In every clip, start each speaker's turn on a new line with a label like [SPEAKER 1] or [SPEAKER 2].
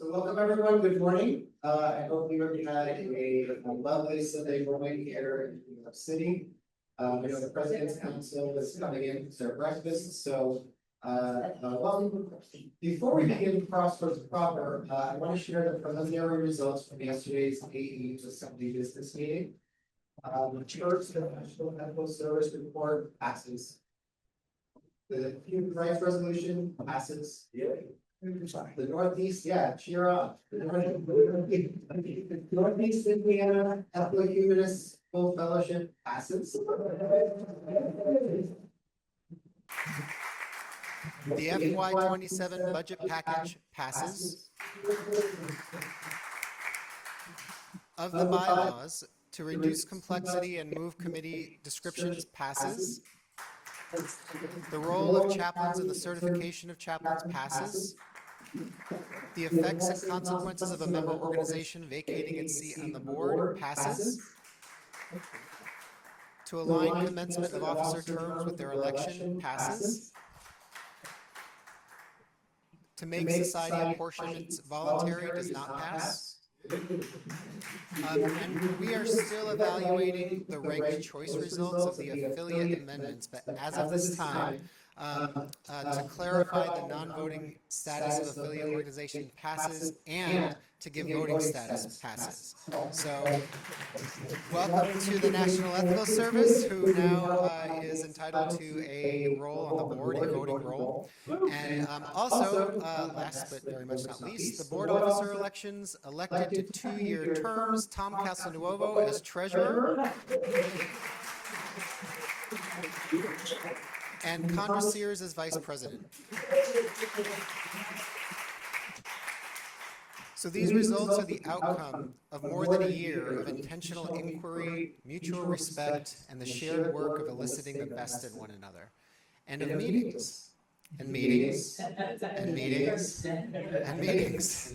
[SPEAKER 1] So welcome everyone, good morning. I hope you already had a lovely Sunday morning here in New York City. I know the President's Council is coming in for their breakfast, so welcome. Before we begin Crossroads proper, I want to share the preliminary results from yesterday's AE Assembly Business Meeting. First, the National Ethical Service Report passes. The Human Rights Resolution passes. The Northeast, yeah, cheer up. The Northeast Indiana Ethical Humanist Full Fellowship passes.
[SPEAKER 2] The FY27 budget package passes. Of the bylaws to reduce complexity and move committee descriptions passes. The role of chaplains and the certification of chaplains passes. The effects and consequences of a member organization vacating its seat on the board passes. To align commencement of officer terms with their election passes. To make society apportionments voluntary does not pass. And we are still evaluating the ranked choice results of the affiliate amendments, but as of this time, to clarify the non-voting status of affiliate organization passes and to give voting status passes. So welcome to the National Ethical Service, who now is entitled to a role on the board, a voting role. And also, last but very much not least, the board officer elections elected to 2-year terms. Tom Castelnuovo as treasurer. And Condra Sears as vice president. So these results are the outcome of more than a year of intentional inquiry, mutual respect, and the shared work of eliciting the best in one another. And of meetings, and meetings, and meetings, and meetings.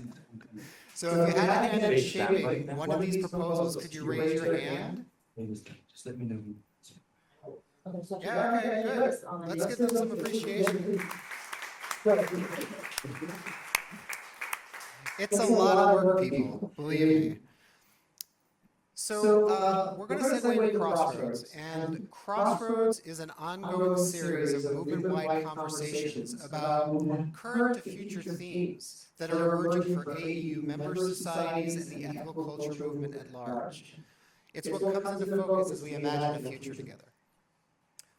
[SPEAKER 2] So if you had a hand in shaping one of these proposals, could you raise your hand?
[SPEAKER 3] Just let me know.
[SPEAKER 2] Yeah, okay, good. Let's give them some appreciation. It's a lot of work, people, believe me. So we're going to segue into Crossroads, and Crossroads is an ongoing series of movement-wide conversations about current to future themes that are emerging for AEU member societies and the ethical culture movement at large. It's what comes into focus as we imagine a future together.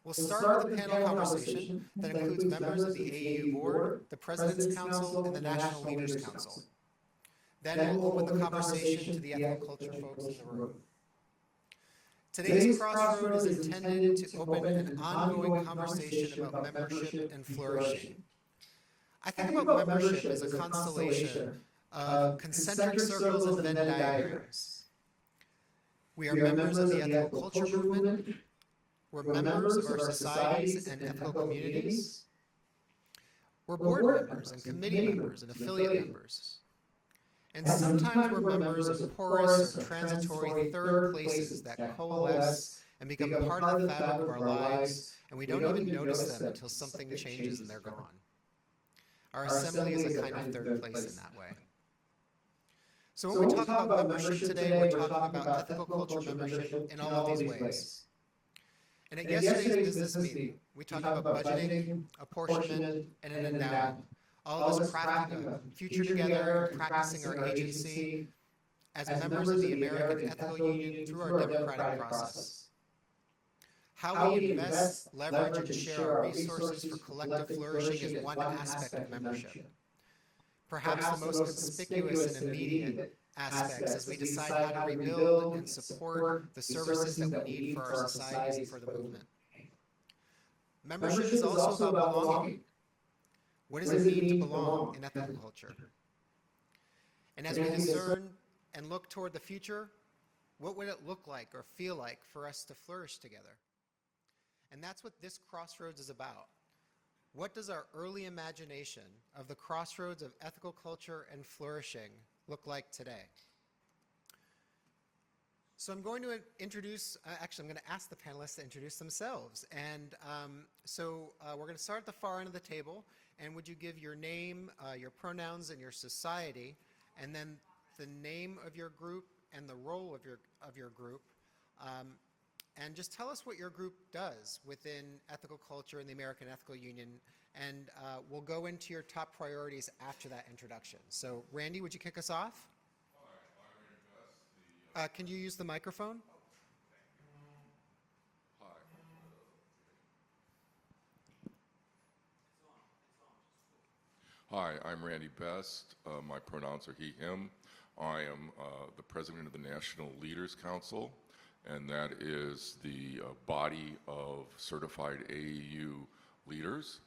[SPEAKER 2] We'll start with a panel conversation that includes members of the AEU board, the President's Council, and the National Leaders Council. Then we'll open the conversation to the ethical culture folks in the room. Today's Crossroad is intended to open an ongoing conversation about membership and flourishing. I think about membership as a constellation of concentric circles and Venn diagrams. We are members of the ethical culture movement. We're members of our societies and ethical communities. We're board members and committee members and affiliate members. And sometimes we're members of porous or transitory third places that coalesce and become part of the fabric of our lives, and we don't even notice them until something changes and they're gone. Our assembly is a kind of third place in that way. So when we talk about membership today, we're talking about ethical culture membership in all of these ways. And at yesterday's business meeting, we talked about budgeting, apportionment, and an endowment. All of us crafting a future together and practicing our agency as members of the American Ethical Union through our democratic process. How we invest, leverage, and share our resources for collective flourishing is one aspect of membership. Perhaps the most conspicuous and immediate aspects as we decide how to rebuild and support the services that we need for our societies and for the movement. Membership is also about belonging. What does it mean to belong in ethical culture? And as we discern and look toward the future, what would it look like or feel like for us to flourish together? And that's what this Crossroads is about. What does our early imagination of the crossroads of ethical culture and flourishing look like today? So I'm going to introduce, I'm going to ask the panelists to introduce themselves. And we're going to start at the far end of the table. And would you give your name, your pronouns, and your society? and then the name of your group and the role of your group. And just tell us what your group does within ethical culture and the American Ethical Union, and we'll go into your top priorities after that introduction. So, Randy, would you kick us off? Can you use the microphone?
[SPEAKER 3] Hi, I'm Randy Best. My pronouns are he, him. I am the president of the National Leaders Council, and that is the body of certified AAU leaders.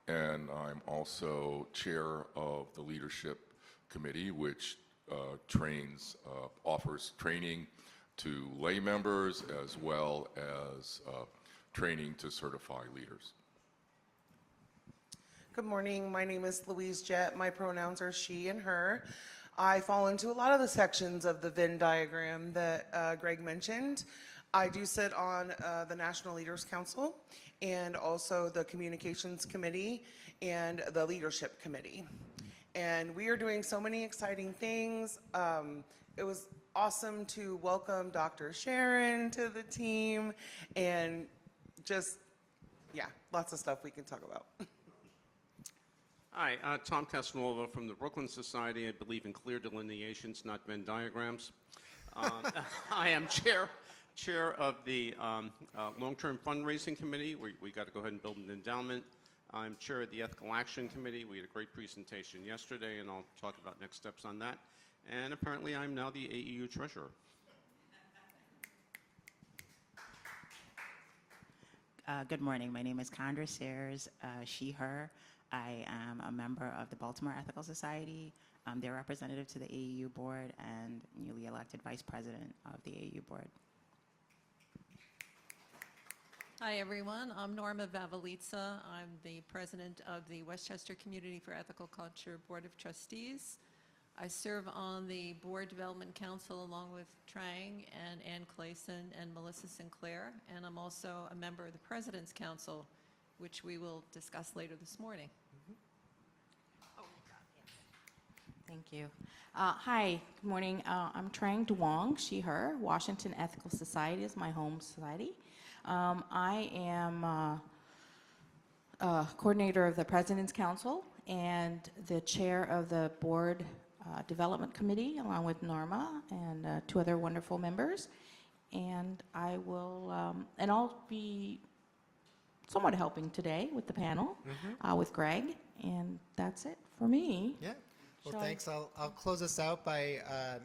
[SPEAKER 3] And I'm also chair of the leadership committee, which offers training to lay members as well as training to certify leaders.
[SPEAKER 4] Good morning. My name is Louise Jett. My pronouns are she and her. I fall into a lot of the sections of the Venn diagram that Greg mentioned. I do sit on the National Leaders Council and also the Communications Committee and the Leadership Committee. And we are doing so many exciting things. It was awesome to welcome Dr. Sharon to the team and just, yeah, lots of stuff we can talk about.
[SPEAKER 5] Hi, Tom Casanova from the Brooklyn Society. I believe in clear delineations, not Venn diagrams. I am chair of the long-term fundraising committee. We got to go ahead and build an endowment. I'm chair of the ethical action committee. We had a great presentation yesterday, and I'll talk about next steps on that. And apparently, I'm now the AEU treasurer.
[SPEAKER 6] Good morning. My name is Condra Sayers, she, her. I am a member of the Baltimore Ethical Society. I'm their representative to the AEU board and newly elected vice president of the AEU board.
[SPEAKER 7] Hi, everyone. I'm Norma Vavalitsa. I'm the president of the Westchester Community for Ethical Culture Board of Trustees. I serve on the Board Development Council along with Trang and Ann Clayson and Melissa Sinclair, and I'm also a member of the President's Council, which we will discuss later this morning.
[SPEAKER 6] Thank you. Hi, good morning. I'm Trang Duong, she, her. Washington Ethical Society is my home society. I am coordinator of the President's Council and the chair of the Board Development Committee, along with Norma and two other wonderful members. And I will, and I'll be somewhat helping today with the panel, with Greg, and that's it for me.
[SPEAKER 2] Yeah. Well, thanks. I'll close us out by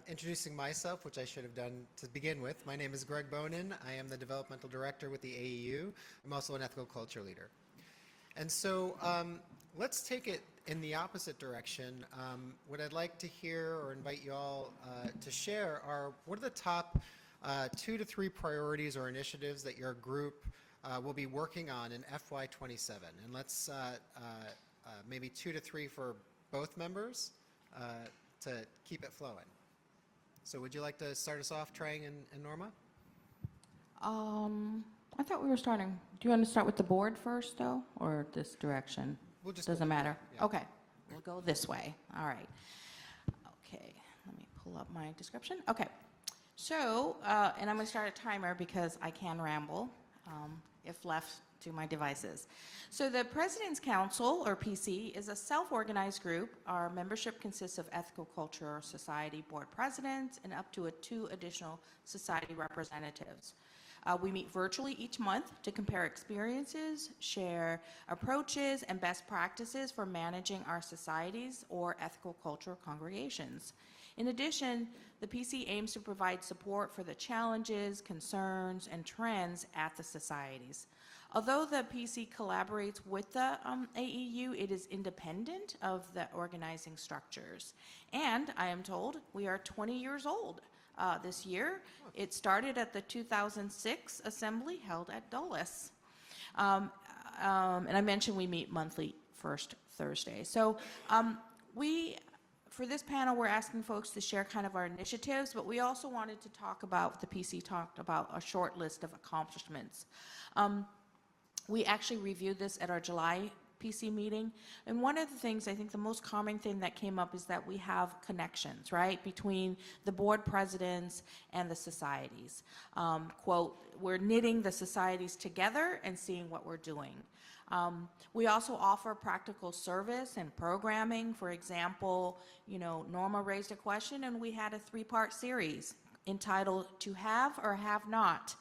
[SPEAKER 2] introducing myself, which I should have done to begin with. My name is Greg Bonin. I am the developmental director with the AEU. I'm also an ethical culture leader. And so let's take it in the opposite direction. What I'd like to hear or invite you all to share are what are the top 2 to 3 priorities or initiatives that your group will be working on in FY27. And let's maybe 2 to 3 for both members to keep it flowing. So would you like to start us off, Trang and Norma?
[SPEAKER 6] I thought we were starting. Do you want to start with the board first, though, or this direction?
[SPEAKER 2] We'll just
[SPEAKER 6] doesn't matter.
[SPEAKER 2] Yeah.
[SPEAKER 6] Okay, we'll go this way. All right. Okay, let me pull up my description. Okay, so and I'm going to start a timer because I can ramble if left to my devices. So the President's Council, or PC, is a self-organized group. Our membership consists of ethical culture society board presidents and up to 2 additional society representatives. We meet virtually each month to compare experiences, share approaches, and best practices for managing our societies or ethical culture congregations. In addition, the PC aims to provide support for the challenges, concerns, and trends at the societies. Although the PC collaborates with the AEU, it is independent of the organizing structures. And I am told we are 20 years old this year. It started at the 2006 assembly held at Dulles. And I mentioned we meet monthly first Thursday. So for this panel, we're asking folks to share kind of our initiatives, but we also wanted to talk about, the PC talked about a short list of accomplishments. We actually reviewed this at our July PC meeting. And one of the things, I think the most common thing that came up is that we have connections, right, between the board presidents and the societies. Quote, we're knitting the societies together and seeing what we're doing. We also offer practical service and programming. For example, Norma raised a question and we had a 3-part series entitled To Have or Have Not,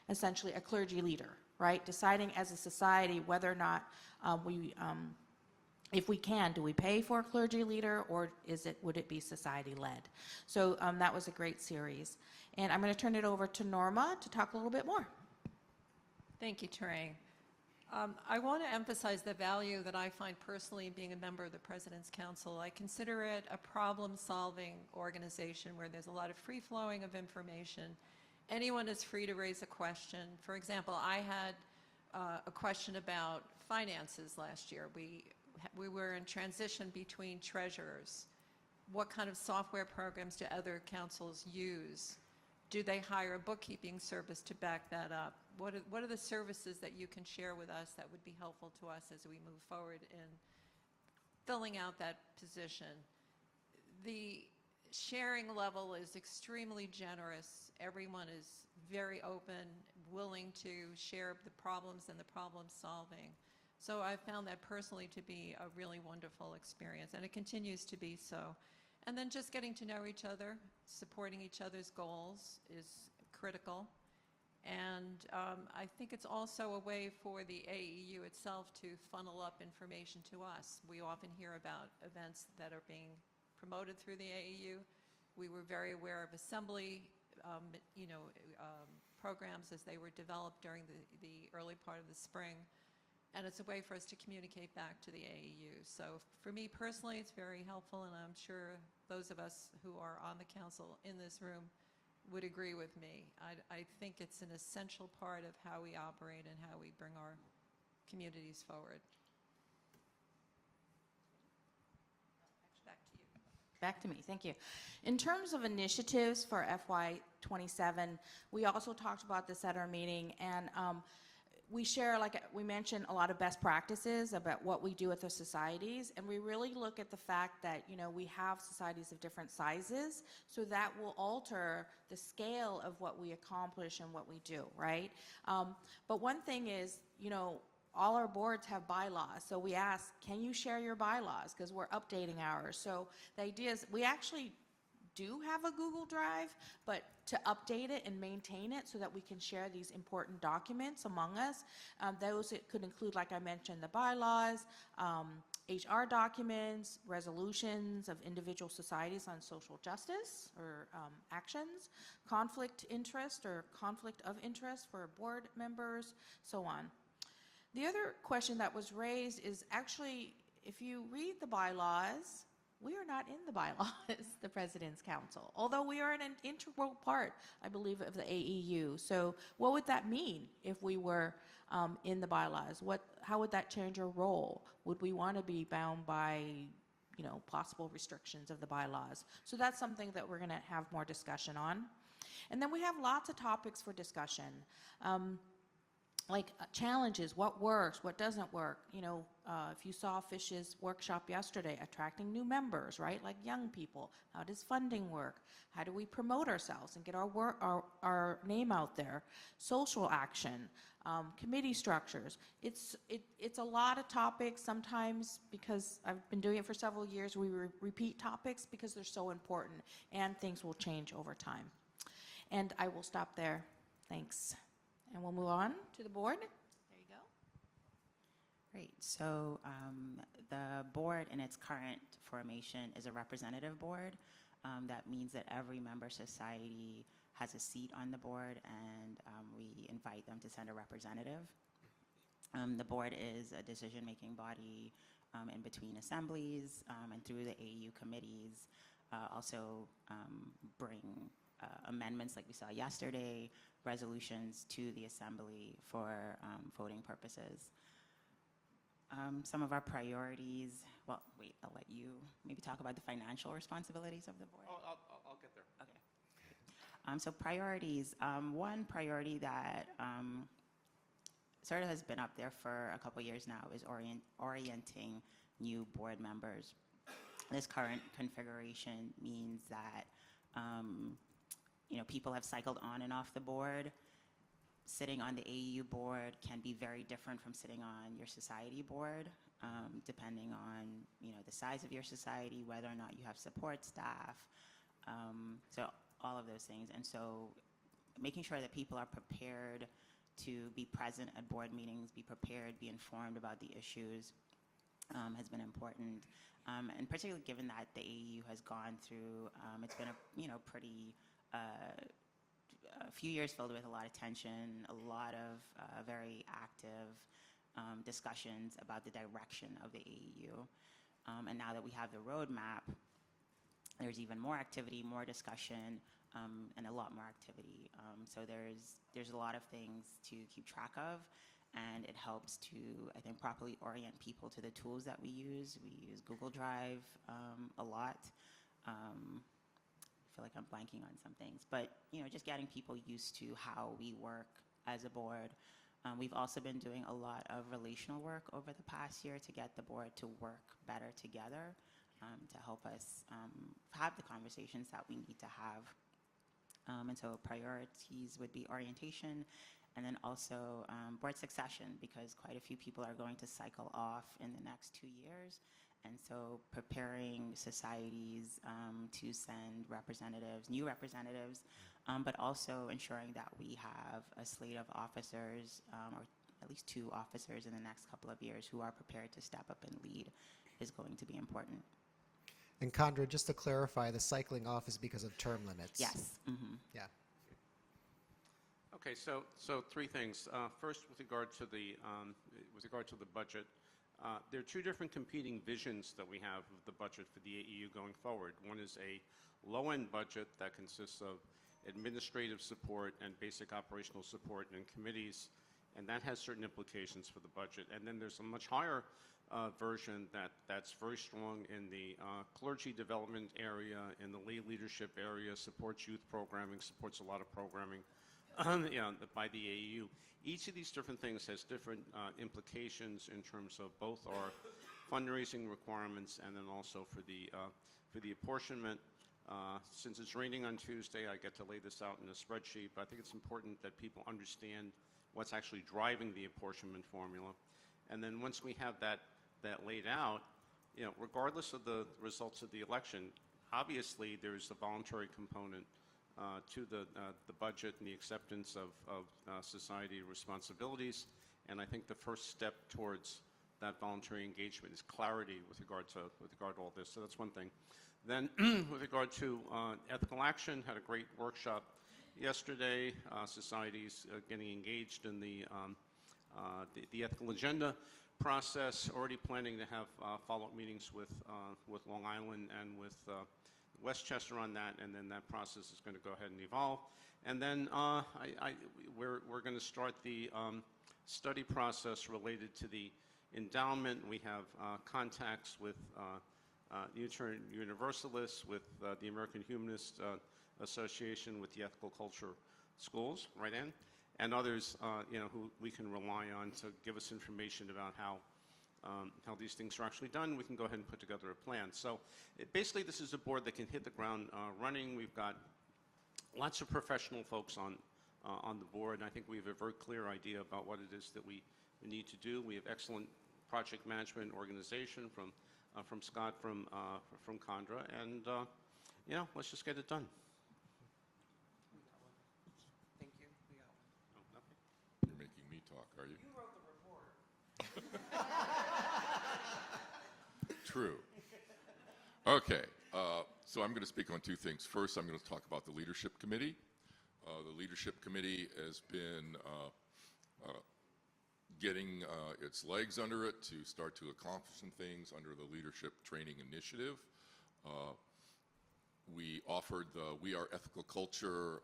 [SPEAKER 6] essentially a clergy leader, right? Deciding as a society whether or not if we can, do we pay for a clergy leader or would it be society-led? So that was a great series. And I'm going to turn it over to Norma to talk a little bit more.
[SPEAKER 7] Thank you, Terrain. I want to emphasize the value that I find personally in being a member of the President's Council. I consider it a problem-solving organization where there's a lot of free-flowing of information. Anyone is free to raise a question. For example, I had a question about finances last year. We were in transition between treasurers. What kind of software programs do other councils use? Do they hire a bookkeeping service to back that up? What are the services that you can share with us that would be helpful to us as we move forward in filling out that position? The sharing level is extremely generous. Everyone is very open, willing to share the problems and the problem solving. So I found that personally to be a really wonderful experience, and it continues to be so. And then just getting to know each other, supporting each other's goals is critical. And I think it's also a way for the AEU itself to funnel up information to us. We often hear about events that are being promoted through the AEU. We were very aware of assembly, programs as they were developed during the early part of the spring. And it's a way for us to communicate back to the AEU. So for me personally, it's very helpful, and I'm sure those of us who are on the council in this room would agree with me. I think it's an essential part of how we operate and how we bring our communities forward. Back to you.
[SPEAKER 6] Back to me, thank you. In terms of initiatives for FY27, we also talked about this at our meeting, and we share, like we mentioned, a lot of best practices about what we do at the societies, and we really look at the fact that, we have societies of different sizes, so that will alter the scale of what we accomplish and what we do, right? But one thing is, all our boards have bylaws, so we ask, can you share your bylaws? Because we're updating ours. So the idea is we actually do have a Google Drive, but to update it and maintain it so that we can share these important documents among us. Those it could include, like I mentioned, the bylaws, HR documents, resolutions of individual societies on social justice or actions, conflict interest or conflict of interest for board members, so on. The other question that was raised is actually, if you read the bylaws, we are not in the bylaws, the President's Council, although we are an integral part, I believe, of the AEU. So what would that mean if we were in the bylaws? How would that change our role? Would we want to be bound by, possible restrictions of the bylaws? So that's something that we're going to have more discussion on. And then we have lots of topics for discussion. Like challenges, what works, what doesn't work. If you saw Fish's workshop yesterday, attracting new members, right? Like young people. How does funding work? How do we promote ourselves and get our name out there? Social action, committee structures. It's a lot of topics. Sometimes, because I've been doing it for several years, we repeat topics because they're so important, and things will change over time. And I will stop there. Thanks. And we'll move on to the board. There you go.
[SPEAKER 8] Great. So the board in its current formation is a representative board. That means that every member society has a seat on the board, and we invite them to send a representative. The board is a decision-making body in between assemblies and through the AU committees. Also bring amendments like we saw yesterday, resolutions to the assembly for voting purposes. Some of our priorities, well, wait, I'll let you maybe talk about the financial responsibilities of the board.
[SPEAKER 5] I'll get there.
[SPEAKER 8] Okay. So priorities, one priority that sort of has been up there for a couple years now, is orienting new board members. This current configuration means that people have cycled on and off the board. Sitting on the AEU board can be very different from sitting on your society board, depending on the size of your society, whether or not you have support staff, so all of those things. And so making sure that people are prepared to be present at board meetings, be prepared, be informed about the issues has been important. And particularly given that the AEU has gone through, it's been a pretty a few years filled with a lot of tension, a lot of very active discussions about the direction of the AEU. And now that we have the roadmap, there's even more activity, more discussion, and a lot more activity. So there's a lot of things to keep track of, and it helps to, I think, properly orient people to the tools that we use. We use Google Drive a lot. I feel like I'm blanking on some things, but just getting people used to how we work as a board. We've also been doing a lot of relational work over the past year to get the board to work better together, to help us have the conversations that we need to have. And so priorities would be orientation, and then also board succession, because quite a few people are going to cycle off in the next 2 years. And so preparing societies to send representatives, new representatives, but also ensuring that we have a slate of officers, or at least 2 officers in the next couple of years who are prepared to step up and lead is going to be important.
[SPEAKER 2] And Condra, just to clarify, the cycling off is because of term limits.
[SPEAKER 8] Yes. Mm-hmm.
[SPEAKER 2] Yeah.
[SPEAKER 5] Okay, so 3 things. First, with regard to the budget, there are 2 different competing visions that we have of the budget for the AEU going forward. One is a low-end budget that consists of administrative support and basic operational support and committees, and that has certain implications for the budget. And then there's a much higher version that's very strong in the clergy development area, in the lay leadership area, supports youth programming, supports a lot of programming by the AEU. Each of these different things has different implications in terms of both our fundraising requirements and then also for the apportionment. Since it's raining on Tuesday, I get to lay this out in a spreadsheet, but I think it's important that people understand what's actually driving the apportionment formula. And then once we have that laid out, regardless of the results of the election, obviously there's a voluntary component to the budget and the acceptance of society responsibilities. And I think the first step towards that voluntary engagement is clarity with regard to all this. So that's one thing. Then with regard to ethical action, had a great workshop yesterday. Societies getting engaged in the ethical agenda process, already planning to have follow-up meetings with Long Island and with Westchester on that, and then that process is going to go ahead and evolve. And then we're going to start the study process related to the endowment. We have contacts with Unitarian Universalists, with the American Humanist Association, with the Ethical Culture Schools, right, Ann? And others, who we can rely on to give us information about how these things are actually done. We can go ahead and put together a plan. So basically, this is a board that can hit the ground running. We've got lots of professional folks on the board, and I think we have a very clear idea about what it is that we need to do. We have excellent project management organization from Scott, from Condra, and let's just get it done.
[SPEAKER 4] Thank you. We got one.
[SPEAKER 5] Oh, okay.
[SPEAKER 3] You're making me talk, are you?
[SPEAKER 4] You wrote the report.
[SPEAKER 3] True. Okay, so I'm going to speak on 2 things. First, I'm going to talk about the Leadership Committee. The Leadership Committee has been getting its legs under it to start to accomplish some things under the Leadership Training Initiative. We offered the We Are Ethical Culture,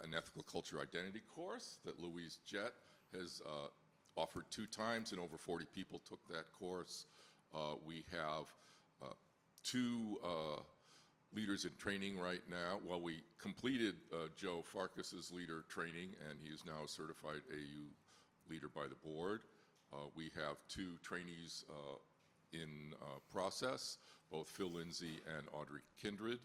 [SPEAKER 3] an Ethical Culture Identity course that Louise Jett has offered 2 times, and over 40 people took that course. We have 2 leaders in training right now. Well, we completed Joe Farkas's leader training, and he is now a certified AU leader by the board. We have 2 trainees in process, both Phil Lindsay and Audrey Kindred.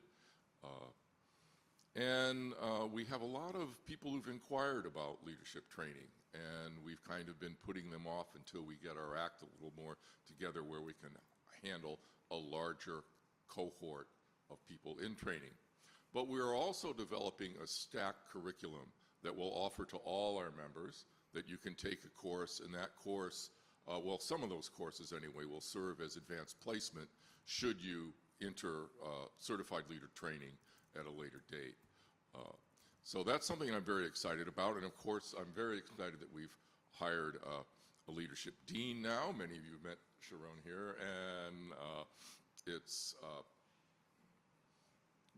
[SPEAKER 3] And we have a lot of people who've inquired about leadership training, and we've kind of been putting them off until we get our act a little more together where we can handle a larger cohort of people in training. But we're also developing a stacked curriculum that we'll offer to all our members, that you can take a course, and that course, well, some of those courses anyway, will serve as advanced placement should you enter certified leader training at a later date. So that's something I'm very excited about, and of course, I'm very excited that we've hired a leadership dean now. Many of you have met Sharon here, and it's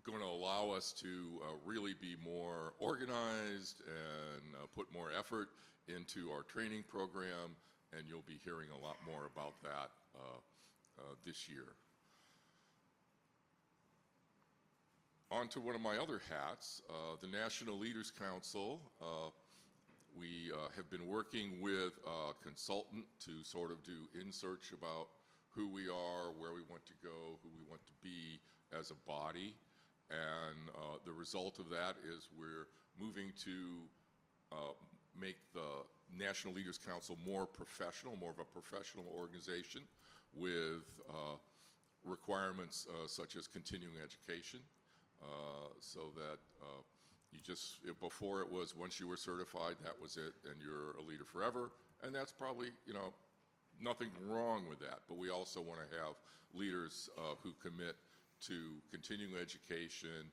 [SPEAKER 3] going to allow us to really be more organized and put more effort into our training program, and you'll be hearing a lot more about that this year. On to one of my other hats, the National Leaders Council. We have been working with a consultant to sort of do in-search about who we are, where we want to go, who we want to be as a body. And the result of that is we're moving to make the National Leaders Council more professional, more of a professional organization with requirements such as continuing education, so that you just, before it was once you were certified, that was it, and you're a leader forever. And that's probably, nothing wrong with that. But we also want to have leaders who commit to continuing education,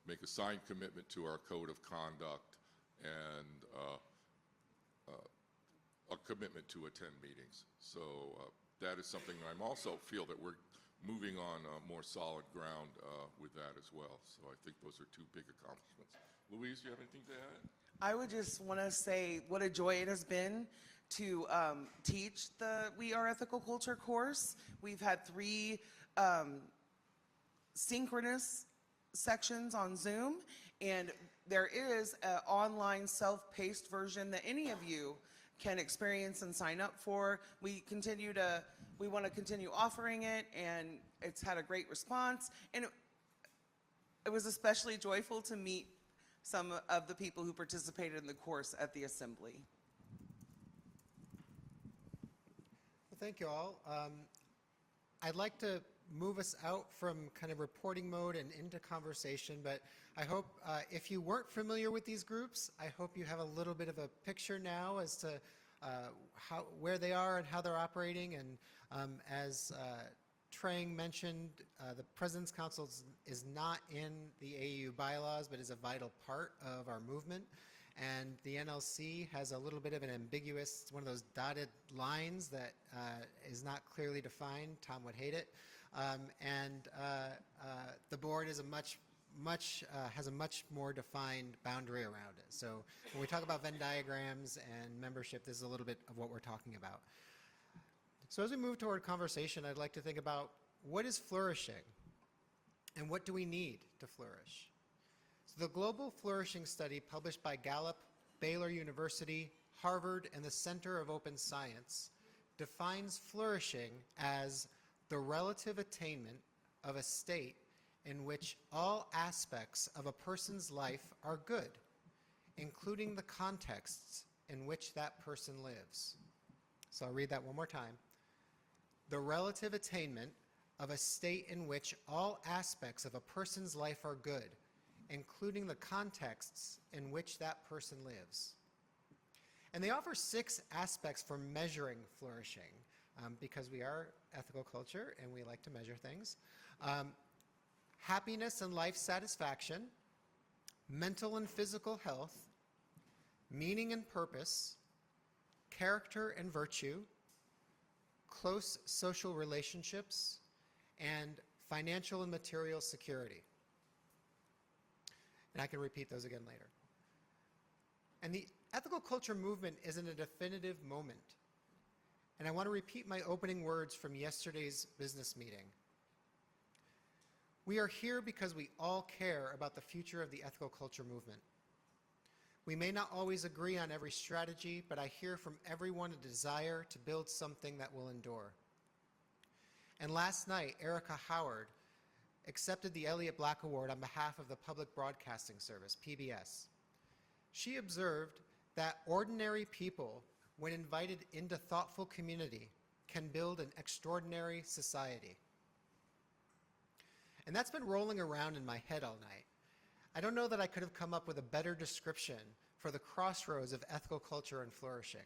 [SPEAKER 3] make a signed commitment to our code of conduct, and a commitment to attend meetings. So that is something I'm also feel that we're moving on more solid ground with that as well. So I think those are 2 big accomplishments. Louise, do you have anything to add?
[SPEAKER 4] I would just want to say what a joy it has been to teach the We Are Ethical Culture course. We've had 3 synchronous sections on Zoom, and there is an online self-paced version that any of you can experience and sign up for. We want to continue offering it, and it's had a great response. And it was especially joyful to meet some of the people who participated in the course at the assembly.
[SPEAKER 2] Well, thank you all. I'd like to move us out from kind of reporting mode and into conversation, but I hope if you weren't familiar with these groups, I hope you have a little bit of a picture now as to where they are and how they're operating. And as Trang mentioned, the President's Council is not in the AU bylaws, but is a vital part of our movement. And the NLC has a little bit of an ambiguous, one of those dotted lines that is not clearly defined. Tom would hate it. The board is has a much more defined boundary around it. So when we talk about Venn diagrams and membership, this is a little bit of what we're talking about. So as we move toward conversation, I'd like to think about what is flourishing and what do we need to flourish. So the Global Flourishing Study published by Gallup, Baylor University, Harvard, and the Center of Open Science defines flourishing as the relative attainment of a state in which all aspects of a person's life are good, including the contexts in which that person lives. So I'll read that one more time. The relative attainment of a state in which all aspects of a person's life are good, including the contexts in which that person lives. And they offer 6 aspects for measuring flourishing, because we are ethical culture and we like to measure things. Happiness and life satisfaction, mental and physical health, meaning and purpose, character and virtue, close social relationships, and financial and material security. And I can repeat those again later. And the ethical culture movement is in a definitive moment. And I want to repeat my opening words from yesterday's business meeting. We are here because we all care about the future of the ethical culture movement. We may not always agree on every strategy, but I hear from everyone a desire to build something that will endure. And last night, Erica Howard accepted the Elliott Black Award on behalf of the Public Broadcasting Service, PBS. She observed that ordinary people, when invited into thoughtful community, can build an extraordinary society. And that's been rolling around in my head all night. I don't know that I could have come up with a better description for the crossroads of ethical culture and flourishing.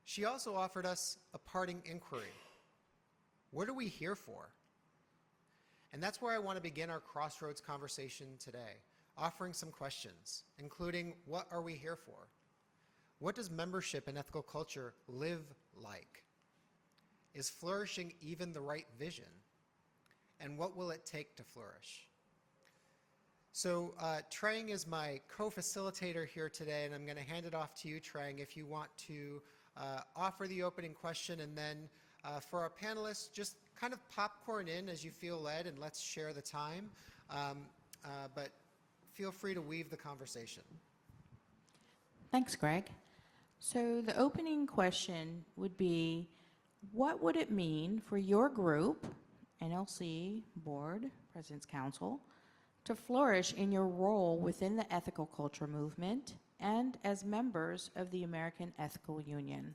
[SPEAKER 2] She also offered us a parting inquiry. What are we here for? And that's where I want to begin our Crossroads conversation today, offering some questions, including what are we here for? What does membership in ethical culture live like? Is flourishing even the right vision? And what will it take to flourish? So Trang is my co-facilitator here today, and I'm going to hand it off to you, Trang, if you want to offer the opening question, and then for our panelists, just kind of popcorn in as you feel led, and let's share the time. But feel free to weave the conversation.
[SPEAKER 6] Thanks, Greg. So the opening question would be, what would it mean for your group, NLC Board, President's Council, to flourish in your role within the ethical culture movement and as members of the American Ethical Union?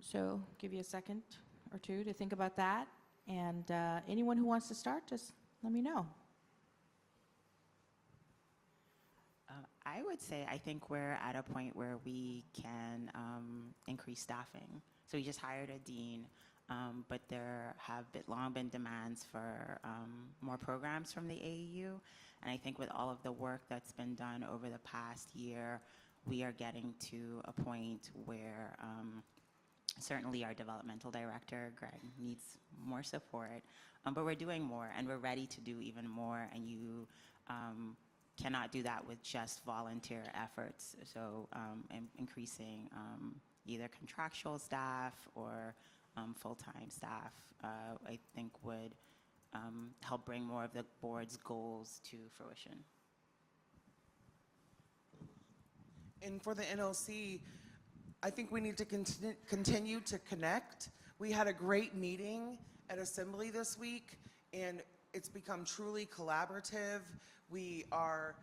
[SPEAKER 6] So give you a second or two to think about that. And anyone who wants to start, just let me know.
[SPEAKER 8] I would say I think we're at a point where we can increase staffing. So we just hired a dean, but there have long been demands for more programs from the AEU. And I think with all of the work that's been done over the past year, we are getting to a point where certainly our developmental director, Greg, needs more support. But we're doing more, and we're ready to do even more. And you cannot do that with just volunteer efforts. So increasing either contractual staff or full-time staff, I think would help bring more of the board's goals to fruition.
[SPEAKER 4] And for the NLC, I think we need to continue to connect. We had a great meeting at Assembly this week, and it's become truly collaborative. We are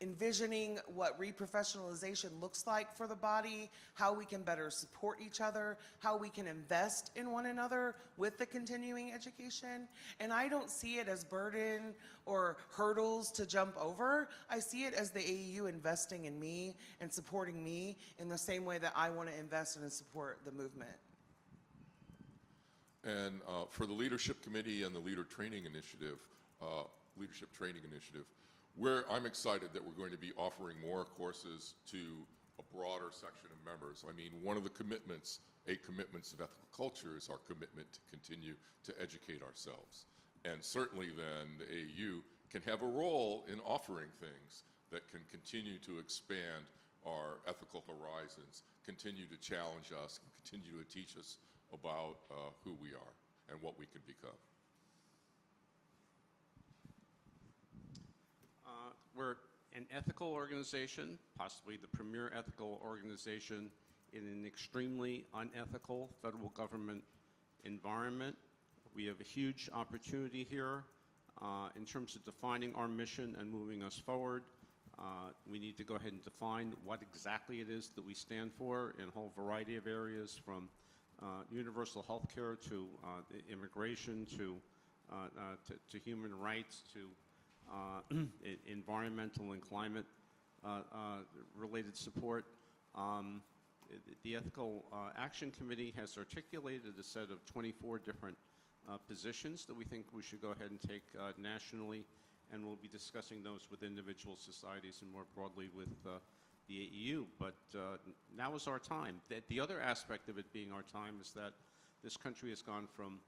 [SPEAKER 4] envisioning what reprofessionalization looks like for the body, how we can better support each other, how we can invest in one another with the continuing education. And I don't see it as burden or hurdles to jump over. I see it as the AEU investing in me and supporting me in the same way that I want to invest in and support the movement.
[SPEAKER 3] And for the Leadership Committee and the Leadership Training Initiative, where I'm excited that we're going to be offering more courses to a broader section of members. I mean, one of the commitments, 8 commitments of ethical culture, is our commitment to continue to educate ourselves. And certainly then the AU can have a role in offering things that can continue to expand our ethical horizons, continue to challenge us, and continue to teach us about who we are and what we can become.
[SPEAKER 5] We're an ethical organization, possibly the premier ethical organization in an extremely unethical federal government environment. We have a huge opportunity here in terms of defining our mission and moving us forward. We need to go ahead and define what exactly it is that we stand for in a whole variety of areas, from universal health care to immigration to human rights to environmental and climate related support. The Ethical Action Committee has articulated a set of 24 different positions that we think we should go ahead and take nationally, and we'll be discussing those with individual societies and more broadly with the AEU. But now is our time. The other aspect of it being our time is that this country has gone from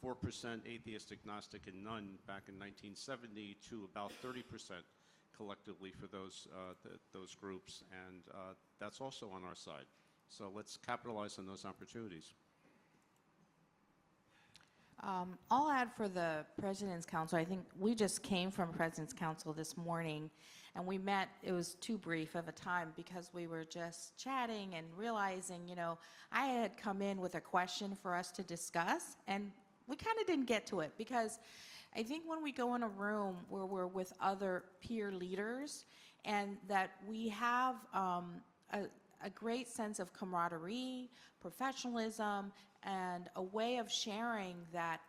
[SPEAKER 5] 4% atheist, agnostic, and none back in 1970 to about 30% collectively for those groups, and that's also on our side. So let's capitalize on those opportunities.
[SPEAKER 6] I'll add for the President's Council, I think we just came from President's Council this morning, and we met, it was too brief of a time because we were just chatting and realizing, you know, I had come in with a question for us to discuss, and we kind of didn't get to it because I think when we go in a room where we're with other peer leaders and that we have a great sense of camaraderie, professionalism, and a way of sharing that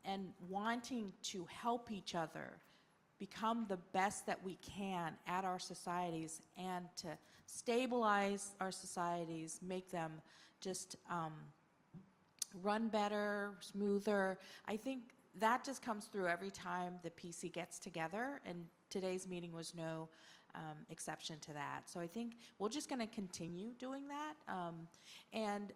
[SPEAKER 6] and wanting to help each other become the best that we can at our societies and to stabilize our societies, make them just run better, smoother. I think that just comes through every time the PC gets together, and today's meeting was no exception to that. So I think we're just going to continue doing that. And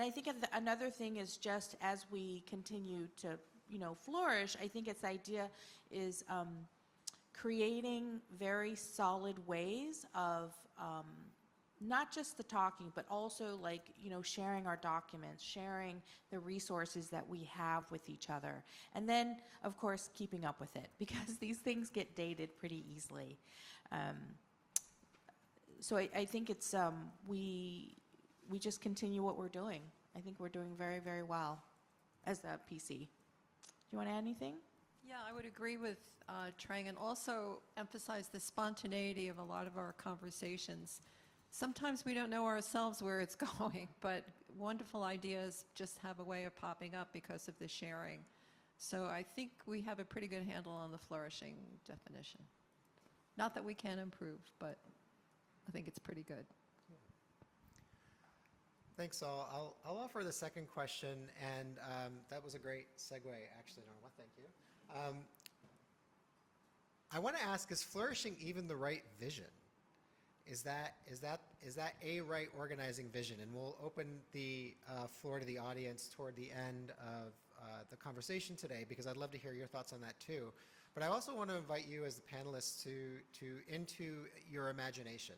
[SPEAKER 6] I think another thing is just as we continue to, you know, flourish, I think its idea is creating very solid ways of not just the talking, but also like, you know, sharing our documents, sharing the resources that we have with each other. And then, of course, keeping up with it because these things get dated pretty easily. So I think it's, we just continue what we're doing. I think we're doing very, very well as a PC. Do you want to add anything?
[SPEAKER 7] Yeah, I would agree with Trang and also emphasize the spontaneity of a lot of our conversations. Sometimes we don't know ourselves where it's going, but wonderful ideas just have a way of popping up because of the sharing. So I think we have a pretty good handle on the flourishing definition. Not that we can improve, but I think it's pretty good.
[SPEAKER 2] Thanks all. I'll offer the second question, and that was a great segue, actually, Norma. Thank you. I want to ask: is flourishing even the right vision? Is that a right organizing vision? And we'll open the floor to the audience toward the end of the conversation today, because I'd love to hear your thoughts on that too. But I also want to invite you as the panelists into your imagination.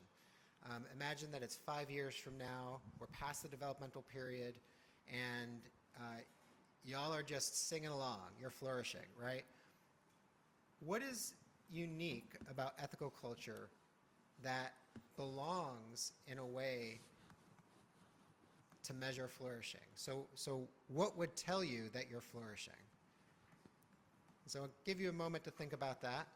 [SPEAKER 2] Imagine that it's 5 years from now, we're past the developmental period, and y'all are just singing along, you're flourishing, right? What is unique about ethical culture that belongs in a way to measure flourishing? So what would tell you that you're flourishing? So I'll give you a moment to think about that.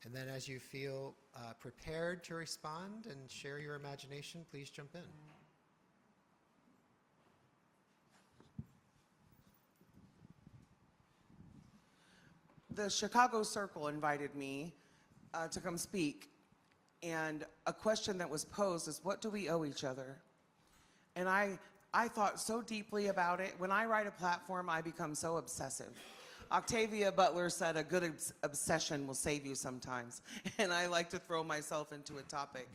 [SPEAKER 2] And then as you feel prepared to respond and share your imagination, please jump in.
[SPEAKER 4] The Chicago Circle invited me to come speak, and a question that was posed is, what do we owe each other? And I thought so deeply about it. When I write a platform, I become so obsessive. Octavia Butler said a good obsession will save you sometimes, and I like to throw myself into a topic.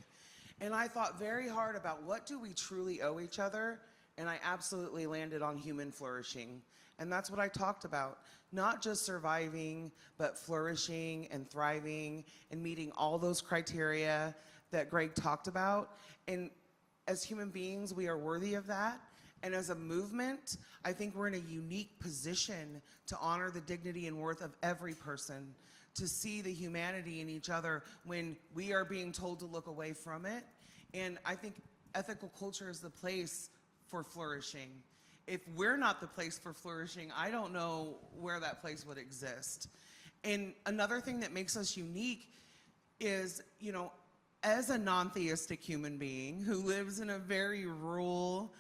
[SPEAKER 4] And I thought very hard about what do we truly owe each other, and I absolutely landed on human flourishing. And that's what I talked about. Not just surviving, but flourishing and thriving and meeting all those criteria that Greg talked about. And as human beings, we are worthy of that. And as a movement, I think we're in a unique position to honor the dignity and worth of every person, to see the humanity in each other when we are being told to look away from it. And I think ethical culture is the place for flourishing. If we're not the place for flourishing, I don't know where that place would exist. And another thing that makes us unique is, you know, as a non-theistic human being who lives in a very rural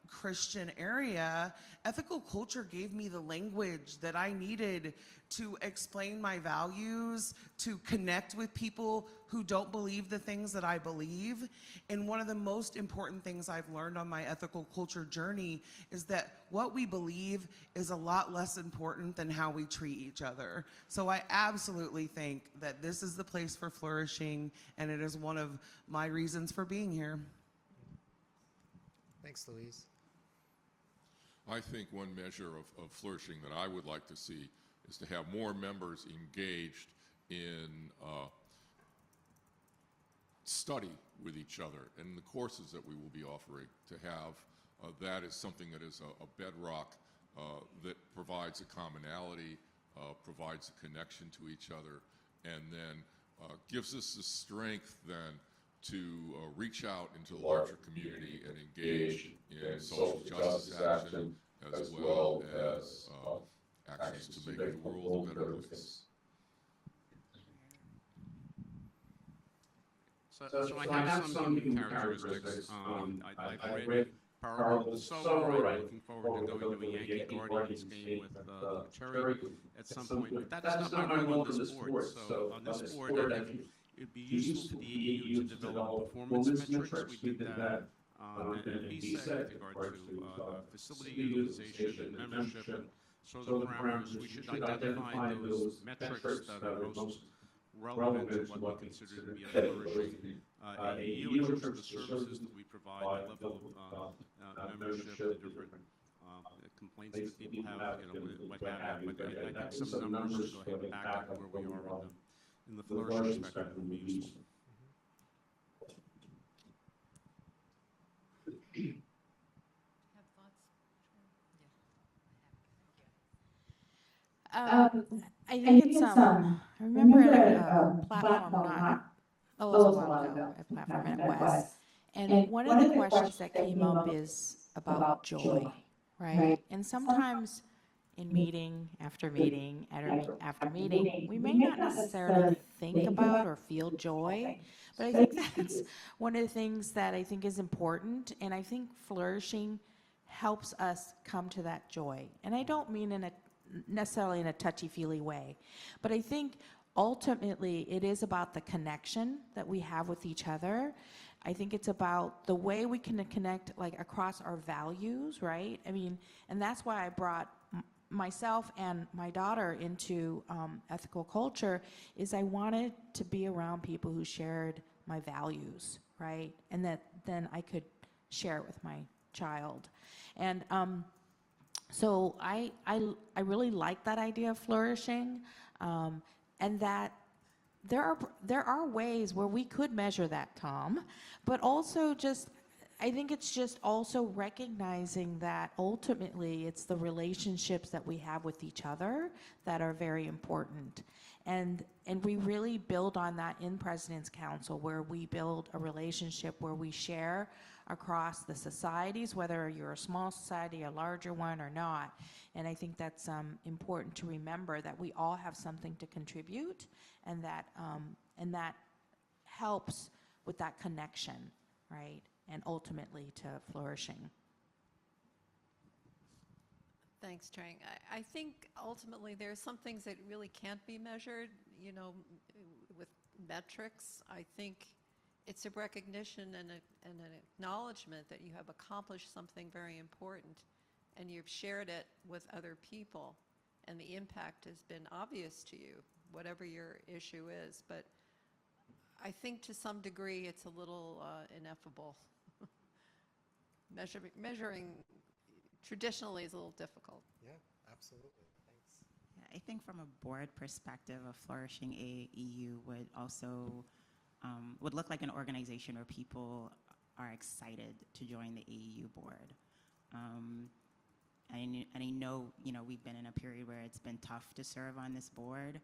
[SPEAKER 4] Christian area, ethical culture gave me the language that I needed to explain my values, to connect with people who don't believe the things that I believe. And one of the most important things I've learned on my ethical culture journey is that what we believe is a lot less important than how we treat each other. So I absolutely think that this is the place for flourishing, and it is one of my reasons for being here.
[SPEAKER 2] Thanks, Louise.
[SPEAKER 3] I think one measure of flourishing that I would like to see is to have more members engaged in study with each other and the courses that we will be offering, to have that is something that is a bedrock that provides a commonality, provides a connection to each other, and then gives us the strength then to reach out into the larger community and engage in social justice action as well as actions to make the world a better place.
[SPEAKER 5] So I have some human characteristics. I've read Parable of the Sower. I'm looking forward to going to a Yankee Guardians game with Cherry at some point. But that's not my role on this board. So on this board, I think it'd be useful for the AEU to develop performance metrics. We did that at BSEC with regard to facility utilization and membership and sort of the parameters. We should identify those metrics that are most relevant to what we consider to be a flourishing AEU in terms of the services that we provide, the level of membership, the different complaints that people have, what have you. But I think some numbers to go ahead and back up where we are in the flourishing spectrum would be useful.
[SPEAKER 7] Have thoughts?
[SPEAKER 6] I think it's I remember at a platform it was a while ago, a platform at West, and one of the questions that came up is about joy, right? And sometimes in meeting after meeting after meeting, we may not necessarily think about or feel joy, but I think that's one of the things that I think is important, and I think flourishing helps us come to that joy. And I don't mean necessarily in a touchy-feely way, but I think ultimately it is about the connection that we have with each other. I think it's about the way we can connect like across our values, right? I mean, and that's why I brought myself and my daughter into ethical culture, is I wanted to be around people who shared my values, right? And that then I could share it with my child. And so I really like that idea of flourishing, and that there are ways where we could measure that, Tom, but also just I think it's just also recognizing that ultimately it's the relationships that we have with each other that are very important. And we really build on that in President's Council, where we build a relationship where we share across the societies, whether you're a small society, a larger one, or not. And I think that's important to remember, that we all have something to contribute, and that helps with that connection, right? And ultimately to flourishing.
[SPEAKER 7] Thanks, Trang. I think ultimately there are some things that really can't be measured, with metrics. I think it's a recognition and an acknowledgement that you have accomplished something very important, and you've shared it with other people, and the impact has been obvious to you, whatever your issue is. But I think to some degree it's a little ineffable. Measuring traditionally is a little difficult.
[SPEAKER 2] Yeah, absolutely. Thanks.
[SPEAKER 8] Yeah, I think from a board perspective, a flourishing AEU would also would look like an organization where people are excited to join the AEU board. And I know, we've been in a period where it's been tough to serve on this board.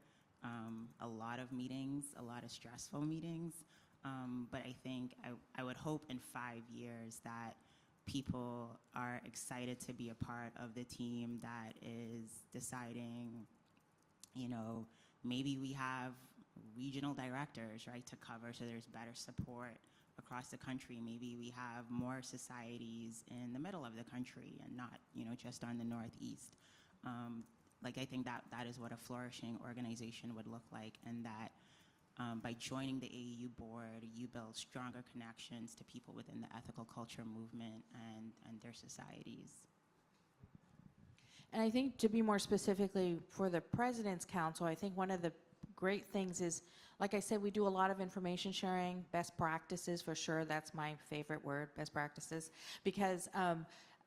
[SPEAKER 8] A lot of meetings, a lot of stressful meetings. But I think I would hope in 5 years that people are excited to be a part of the team that is deciding, maybe we have regional directors, right, to cover so there's better support across the country. Maybe we have more societies in the middle of the country and not, just on the Northeast. I think that is what a flourishing organization would look like, and that by joining the AEU board, you build stronger connections to people within the ethical culture movement and their societies.
[SPEAKER 6] And I think, to be more specifically for the President's Council, I think one of the great things is, like I said, we do a lot of information sharing, best practices for sure. That's my favorite word, best practices, because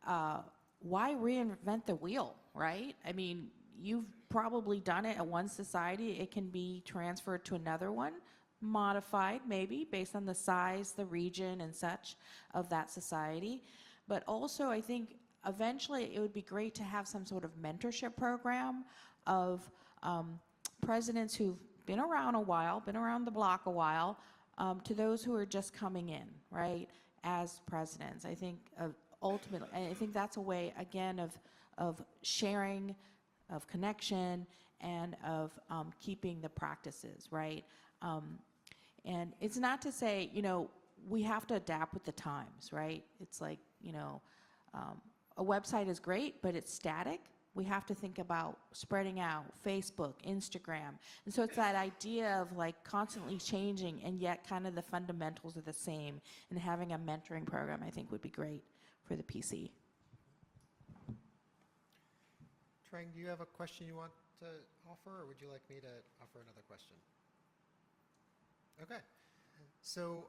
[SPEAKER 6] why reinvent the wheel, right? I mean, you've probably done it at one society. It can be transferred to another one, modified maybe based on the size, the region, and such of that society. but also I think eventually it would be great to have some sort of mentorship program of presidents who've been around a while, been around the block a while, to those who are just coming in, right, as presidents. I think ultimately, I think that's a way, again, of sharing, of connection, and of keeping the practices, right? And it's not to say, we have to adapt with the times, right? It's like, a website is great, but it's static. We have to think about spreading out, Facebook, Instagram. And so it's that idea of like constantly changing, and yet kind of the fundamentals are the same. And having a mentoring program, I think, would be great for the PC.
[SPEAKER 2] Trang, do you have a question you want to offer, or would you like me to offer another question? Okay. So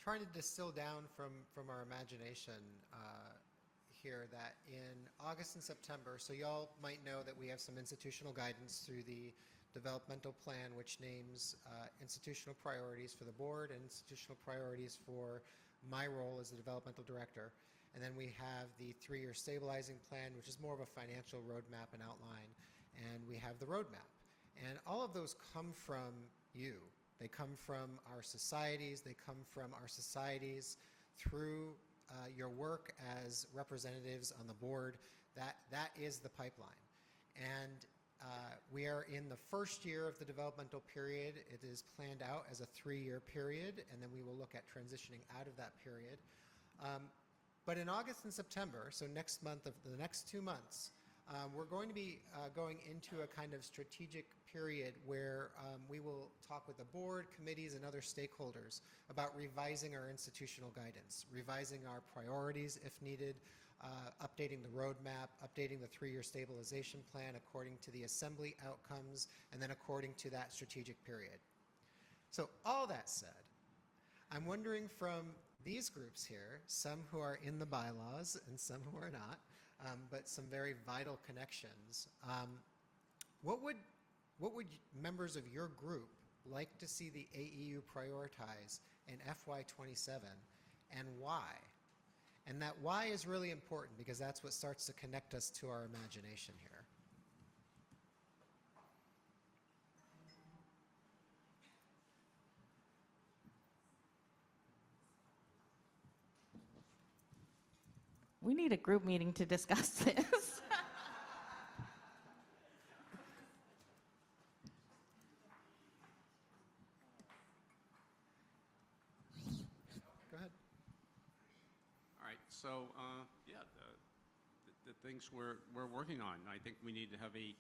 [SPEAKER 2] trying to distill down from our imagination here that in August and September, so y'all might know that we have some institutional guidance through the developmental plan, which names institutional priorities for the board and institutional priorities for my role as the developmental director. And then we have the 3-year stabilizing plan, which is more of a financial roadmap and outline. And we have the roadmap. And all of those come from you. They come from our societies. They come from our societies through your work as representatives on the board. That is the pipeline. And we are in the first year of the developmental period. It is planned out as a 3-year period, and then we will look at transitioning out of that period. But in August and September, so next month, of the next 2 months, we're going to be going into a kind of strategic period where we will talk with the board, committees, and other stakeholders about revising our institutional guidance, revising our priorities if needed, updating the roadmap, updating the 3-year stabilization plan according to the assembly outcomes, and then according to that strategic period. So all that said, I'm wondering from these groups here, some who are in the bylaws and some who are not, but some very vital connections, what would members of your group like to see the AEU prioritize in FY27, and why? And that why is really important, because that's what starts to connect us to our imagination here.
[SPEAKER 6] We need a group meeting to discuss this.
[SPEAKER 2] Go ahead.
[SPEAKER 5] All right, so yeah, the things we're working on. I think we need to have a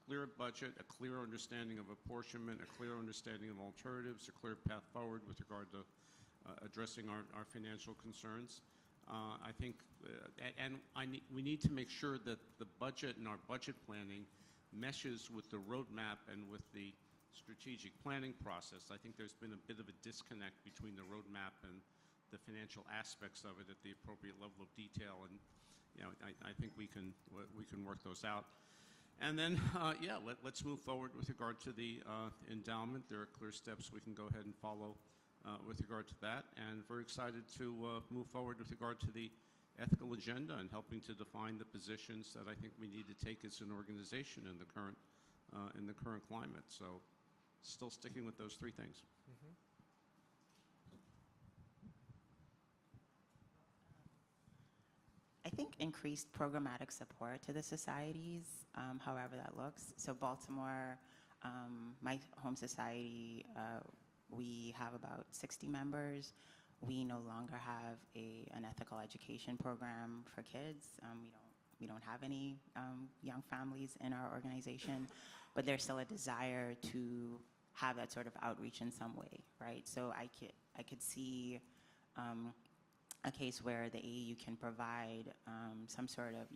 [SPEAKER 5] clear budget, a clear understanding of apportionment, a clear understanding of alternatives, a clear path forward with regard to addressing our financial concerns. I think, we need to make sure that the budget and our budget planning meshes with the roadmap and with the strategic planning process. I think there's been a bit of a disconnect between the roadmap and the financial aspects of it at the appropriate level of detail, and I think we can work those out. And then, yeah, let's move forward with regard to the endowment. There are clear steps we can go ahead and follow with regard to that, and very excited to move forward with regard to the ethical agenda and helping to define the positions that I think we need to take as an organization in the current climate. So, still sticking with those 3 things.
[SPEAKER 2] Mm-hmm.
[SPEAKER 8] I think increased programmatic support to the societies, however that looks. So Baltimore, my home society, we have about 60 members. We no longer have an ethical education program for kids. We don't have any young families in our organization, but there's still a desire to have that sort of outreach in some way, right? So I could see a case where the AEU can provide some sort of,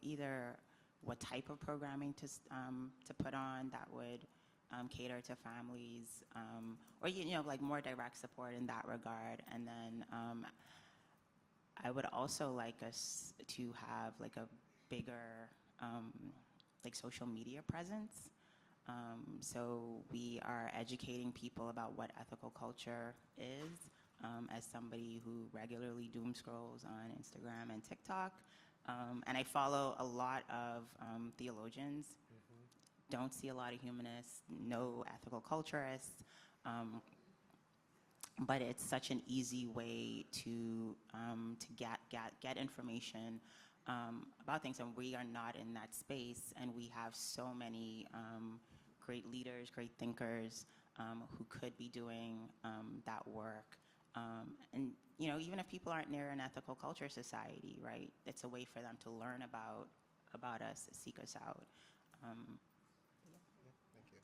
[SPEAKER 8] either what type of programming to put on that would cater to families, or like more direct support in that regard. And then I would also like us to have like a bigger like social media presence. So we are educating people about what ethical culture is, as somebody who regularly doom scrolls on Instagram and TikTok. And I follow a lot of theologians. Don't see a lot of humanists, no ethical culturists. But it's such an easy way to get information about things, and we are not in that space, and we have so many great leaders, great thinkers who could be doing that work. And you know, even if people aren't near an ethical culture society, right, it's a way for them to learn about us, seek us out.
[SPEAKER 2] Thank you.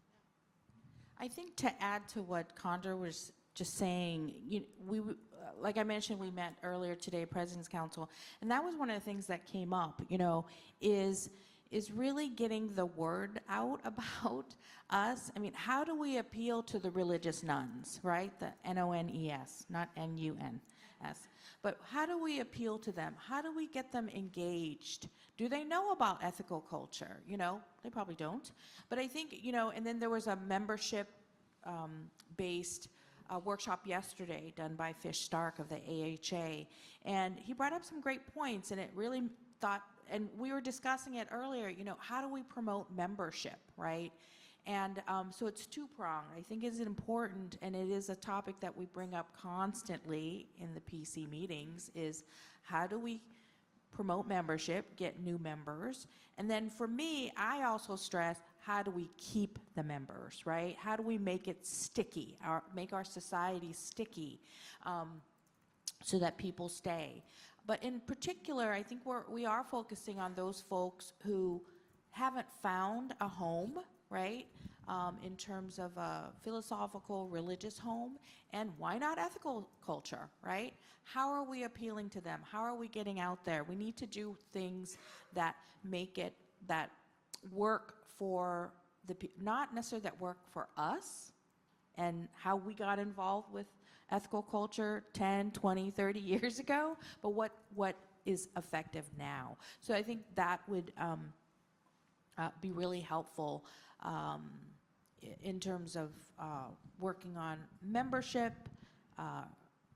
[SPEAKER 6] I think to add to what Condor was just saying, like I mentioned, we met earlier today, President's Council, and that was one of the things that came up, is really getting the word out about us. I mean, how do we appeal to the religious nuns, right? The N-O-N-E-S, not N-U-N-S. But how do we appeal to them? How do we get them engaged? Do they know about ethical culture? They probably don't. But I think, and then there was a membership based workshop yesterday done by Fish Stark of the AHA, and he brought up some great points, and it really and we were discussing it earlier, how do we promote membership, right? And so it's two-pronged. I think it's important, and it is a topic that we bring up constantly in the PC meetings, is how do we promote membership, get new members? And then for me, I also stress, how do we keep the members, right? How do we make it sticky, make our society sticky, so that people stay? But in particular, I think we are focusing on those folks who haven't found a home, right? In terms of a philosophical, religious home, and why not ethical culture, right? How are we appealing to them? How are we getting out there? We need to do things that make it, that work for not necessarily that work for us and how we got involved with ethical culture 10, 20, 30 years ago, but what is effective now. So I think that would be really helpful in terms of working on membership,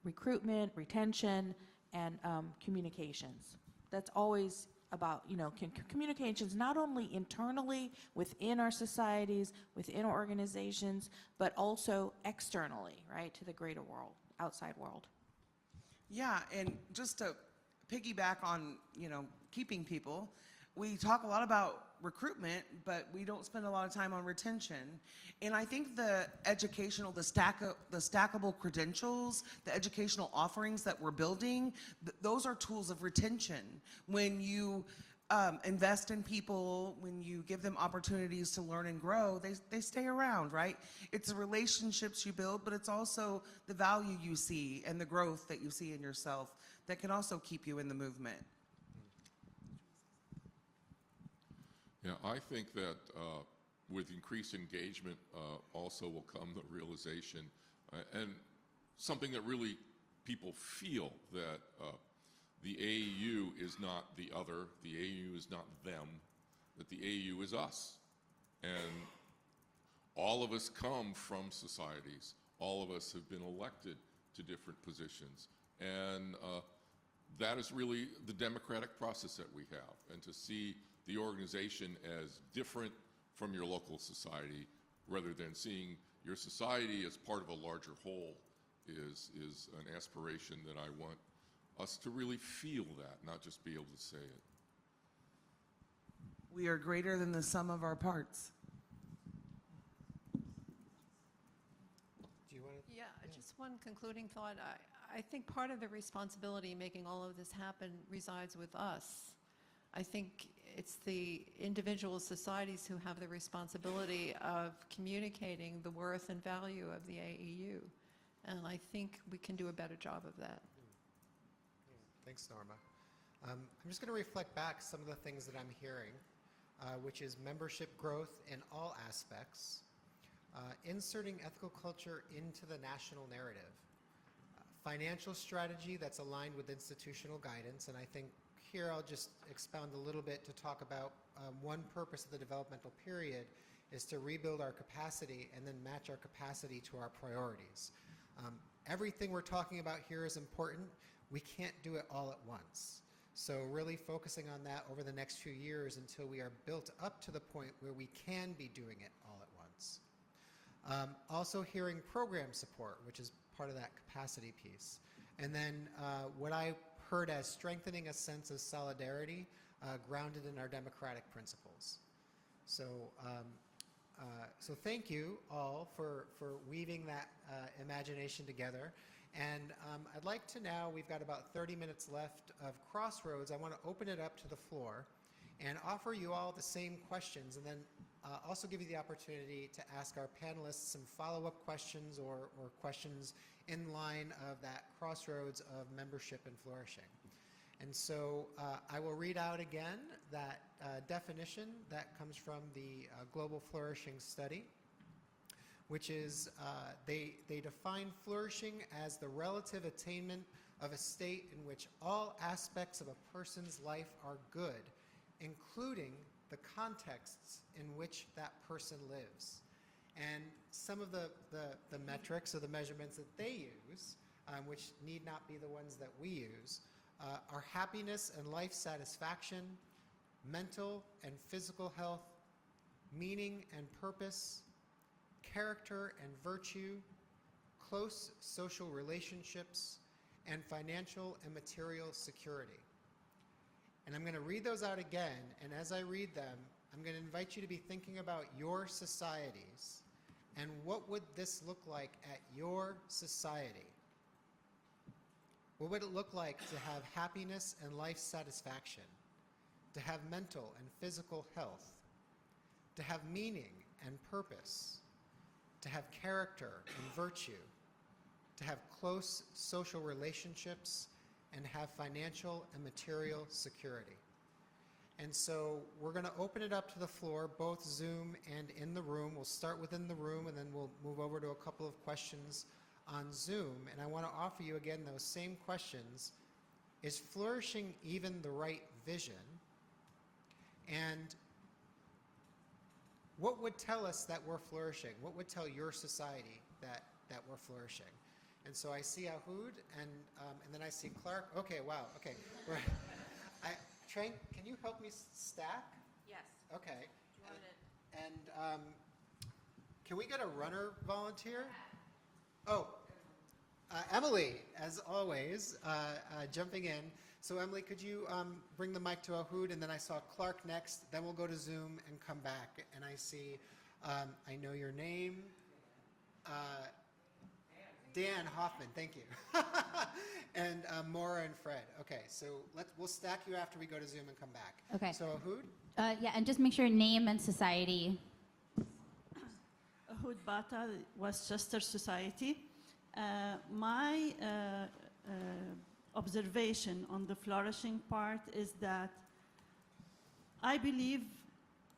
[SPEAKER 6] recruitment, retention, and communications. That's always about, communications not only internally within our societies, within our organizations, but also externally, right, to the greater world, outside world.
[SPEAKER 4] Yeah, and just to piggyback on, keeping people, we talk a lot about recruitment, but we don't spend a lot of time on retention. And I think the educational, the stackable credentials, the educational offerings that we're building, those are tools of retention. When you invest in people, when you give them opportunities to learn and grow, they stay around, right? It's the relationships you build, but it's also the value you see and the growth that you see in yourself that can also keep you in the movement.
[SPEAKER 3] Yeah, I think that with increased engagement also will come the realization and something that really people feel that the AAU is not the other, the AAU is not them, that the AAU is us. And all of us come from societies. All of us have been elected to different positions. And that is really the democratic process that we have. And to see the organization as different from your local society rather than seeing your society as part of a larger whole is an aspiration that I want us to really feel that, not just be able to say it.
[SPEAKER 4] We are greater than the sum of our parts.
[SPEAKER 2] Do you want to?
[SPEAKER 7] Yeah, just one concluding thought. I think part of the responsibility in making all of this happen resides with us. I think it's the individual societies who have the responsibility of communicating the worth and value of the AEU. And I think we can do a better job of that.
[SPEAKER 2] Thanks, Norma. I'm just going to reflect back some of the things that I'm hearing, which is membership growth in all aspects, inserting ethical culture into the national narrative, financial strategy that's aligned with institutional guidance, and I think here I'll just expound a little bit to talk about one purpose of the developmental period is to rebuild our capacity and then match our capacity to our priorities. everything we're talking about here is important. We can't do it all at once. So really focusing on that over the next few years until we are built up to the point where we can be doing it all at once. Also hearing program support, which is part of that capacity piece. And then what I heard as strengthening a sense of solidarity grounded in our democratic principles. So, so thank you all for weaving that imagination together. And I'd like to now, we've got about 30 minutes left of Crossroads. I want to open it up to the floor and offer you all the same questions, and then also give you the opportunity to ask our panelists some follow-up questions or questions in line of that crossroads of membership and flourishing. And so I will read out again that definition that comes from the Global Flourishing Study, which is they define flourishing as the relative attainment of a state in which all aspects of a person's life are good, including the contexts in which that person lives. And some of the metrics or the measurements that they use, which need not be the ones that we use, are happiness and life satisfaction, mental and physical health, meaning and purpose, character and virtue, close social relationships, and financial and material security. And I'm going to read those out again, and as I read them, I'm going to invite you to be thinking about your societies and what would this look like at your society? What would it look like to have happiness and life satisfaction, to have mental and physical health, to have meaning and purpose, to have character and virtue, to have close social relationships, and have financial and material security? And so we're going to open it up to the floor, both Zoom and in the room. We'll start within the room, and then we'll move over to a couple of questions on Zoom. And I want to offer you again those same questions. Is flourishing even the right vision? And what would tell us that we're flourishing? What would tell your society that we're flourishing? And so I see Ahoud, and then I see Clark. Okay, wow, okay. Train, can you help me stack?
[SPEAKER 6] Yes.
[SPEAKER 2] Okay. And can we get a runner volunteer? Oh, Emily, as always, jumping in. So Emily, could you bring the mic to Ahoud, and then I saw Clark next, then we'll go to Zoom and come back. And I see, I know your name. Dan Hoffman, thank you. And Maura and Fred. Okay, so we'll stack you after we go to Zoom and come back.
[SPEAKER 9] Okay.
[SPEAKER 2] So Ahoud?
[SPEAKER 9] Yeah, and just make sure name and society.
[SPEAKER 10] Ahoud Bata, Westchester Society. My observation on the flourishing part is that I believe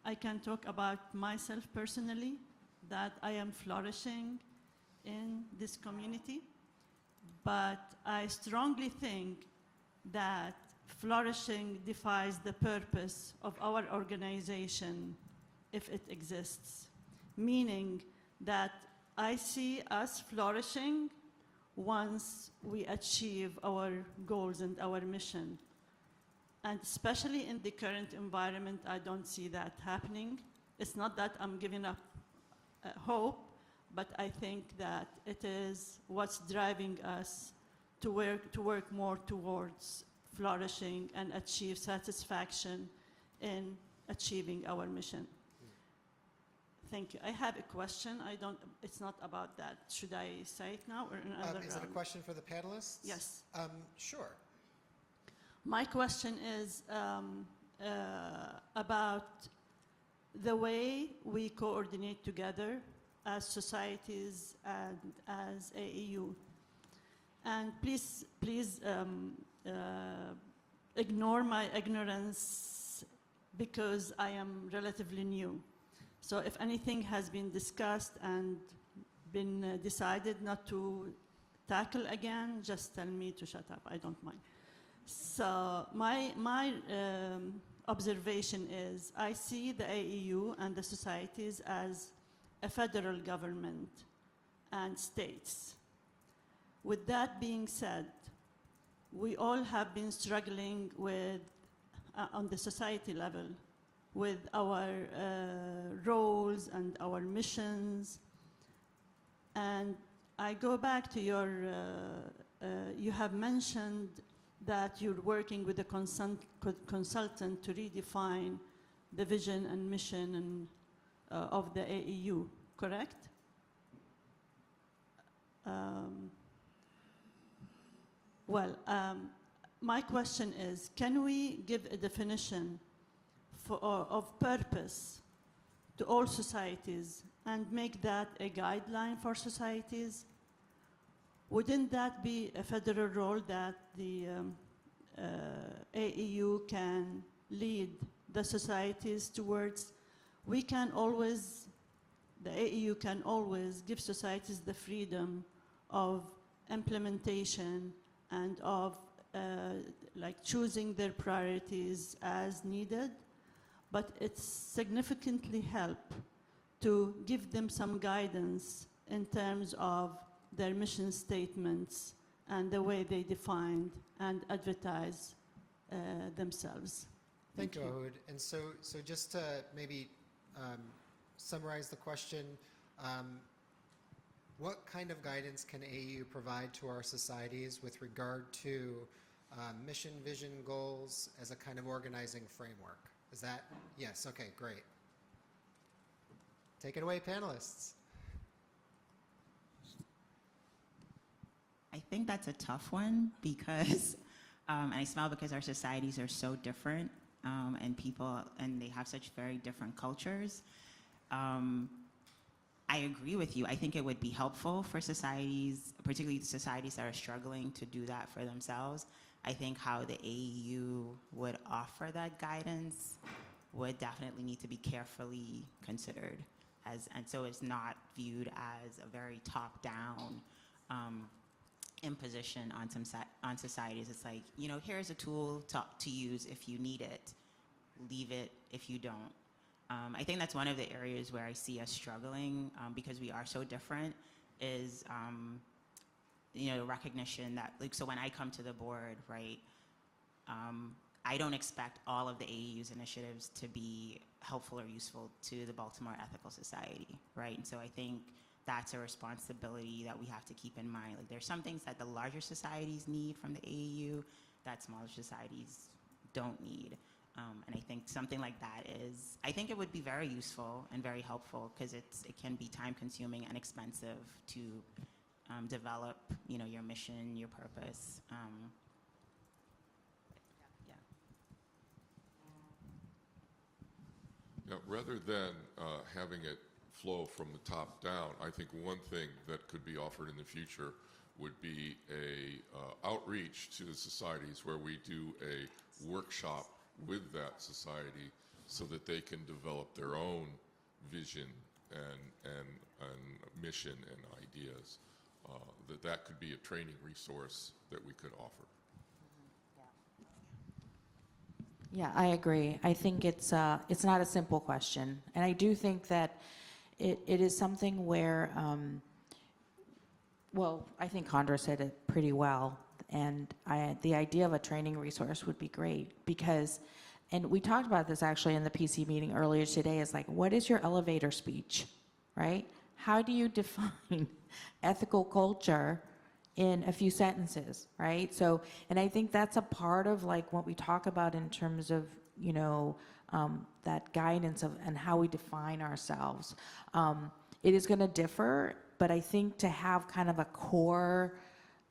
[SPEAKER 10] I can talk about myself personally, that I am flourishing in this community, but I strongly think that flourishing defies the purpose of our organization if it exists, meaning that I see us flourishing once we achieve our goals and our mission. And especially in the current environment, I don't see that happening. It's not that I'm giving up hope, but I think that it is what's driving us to work more towards flourishing and achieve satisfaction in achieving our mission. Thank you. I have a question. It's not about that. Should I say it now or another
[SPEAKER 2] Is it a question for the panelists?
[SPEAKER 10] Yes.
[SPEAKER 2] Sure.
[SPEAKER 10] My question is about the way we coordinate together as societies and as AEU. And please ignore my ignorance because I am relatively new. So if anything has been discussed and been decided not to tackle again, just tell me to shut up. I don't mind. So my observation is I see the AEU and the societies as a federal government and states. With that being said, we all have been struggling with, on the society level, with our roles and our missions. And I go back to your, you have mentioned that you're working with a consultant to redefine the vision and mission and, of the AEU, correct? My question is, can we give a definition of purpose to all societies and make that a guideline for societies? Wouldn't that be a federal role that the AEU can lead the societies towards? We can always, the AEU can always give societies the freedom of implementation and of like choosing their priorities as needed, but it's significantly help to give them some guidance in terms of their mission statements and the way they define and advertise themselves.
[SPEAKER 2] Thank you, Ahud. And so just to maybe summarize the question, what kind of guidance can AU provide to our societies with regard to mission, vision, goals as a kind of organizing framework? Is that, yes, okay, great. Take it away, panelists.
[SPEAKER 8] I think that's a tough one because, and I smile because our societies are so different, and they have such very different cultures. I agree with you. I think it would be helpful for societies, particularly societies that are struggling to do that for themselves. I think how the AEU would offer that guidance would definitely need to be carefully considered, and so it's not viewed as a very top-down imposition on societies. It's like, you know, here's a tool to use if you need it. Leave it if you don't. I think that's one of the areas where I see us struggling because we are so different is, you know, the recognition that, like, so when I come to the board, right, I don't expect all of the AEU's initiatives to be helpful or useful to the Baltimore Ethical Society, right? And so I think that's a responsibility that we have to keep in mind. Like, there's some things that the larger societies need from the AEU that smaller societies don't need. And I think something like that is, I think it would be very useful and very helpful because it can be time consuming and expensive to develop, you know, your mission, your purpose.
[SPEAKER 3] Now, rather than having it flow from the top down, I think one thing that could be offered in the future would be a outreach to the societies where we do a workshop with that society so that they can develop their own vision and mission and ideas. That could be a training resource that we could offer.
[SPEAKER 6] Yeah, I agree. I think it's not a simple question, and I do think that it is something where, well, I think Condra said it pretty well, and the idea of a training resource would be great because, and we talked about this actually in the PC meeting earlier today, is like, what is your elevator speech, right? How do you define ethical culture in a few sentences, right? So, and I think that's a part of like what we talk about in terms of, you know, that guidance of and how we define ourselves. It is going to differ, but I think to have kind of a core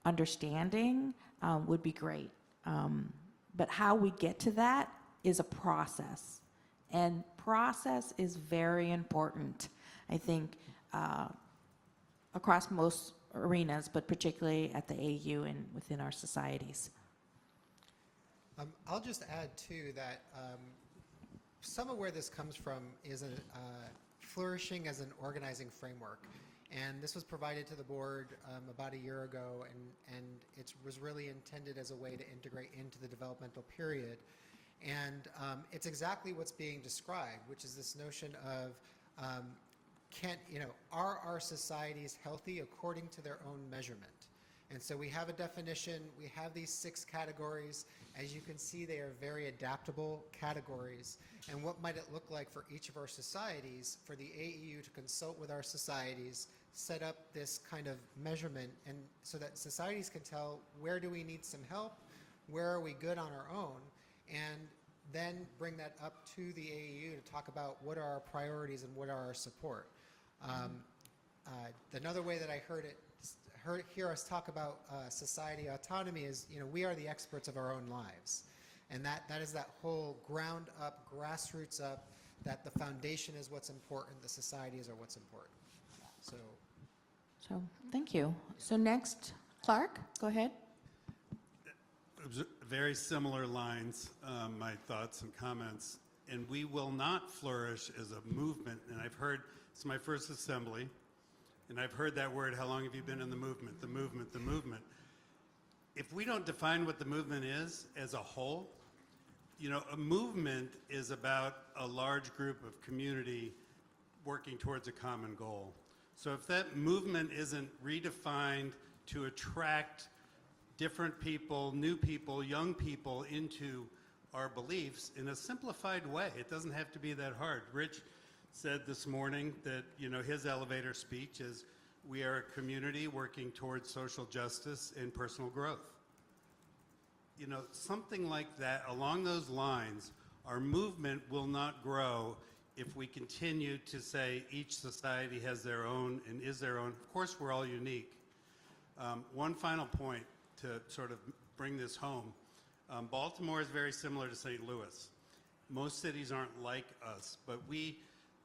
[SPEAKER 6] understanding would be great. But how we get to that is a process, and process is very important, I think, across most arenas, but particularly at the AU and within our societies.
[SPEAKER 2] I'll just add too that some of where this comes from is flourishing as an organizing framework. And this was provided to the board about a year ago, and it was really intended as a way to integrate into the developmental period. And it's exactly what's being described, which is this notion of are our societies healthy according to their own measurement? And so we have a definition, we have these 6 categories. As you can see, they are very adaptable categories. And what might it look like for each of our societies, for the AEU to consult with our societies, set up this kind of measurement, and so that societies can tell where do we need some help, where are we good on our own, and then bring that up to the AEU to talk about what are our priorities and what are our support. Another way that I hear us talk about society autonomy is, we are the experts of our own lives. And that is that whole ground up, grassroots up, that the foundation is what's important, the societies are what's important.
[SPEAKER 6] So thank you. So next, Clark, go ahead.
[SPEAKER 11] Very similar lines, my thoughts and comments. And we will not flourish as a movement. And I've heard, it's my first assembly, and I've heard that word, how long have you been in the movement? The movement, the movement. If we don't define what the movement is as a whole, a movement is about a large group of community working towards a common goal. So if that movement isn't redefined to attract different people, new people, young people into our beliefs in a simplified way, it doesn't have to be that hard. Rich said this morning that, his elevator speech is, we are a community working towards social justice and personal growth. Something like that, along those lines, our movement will not grow if we continue to say each society has their own and is their own. Of course, we're all unique. One final point to sort of bring this home. Baltimore is very similar to St. Louis. Most cities aren't like us, but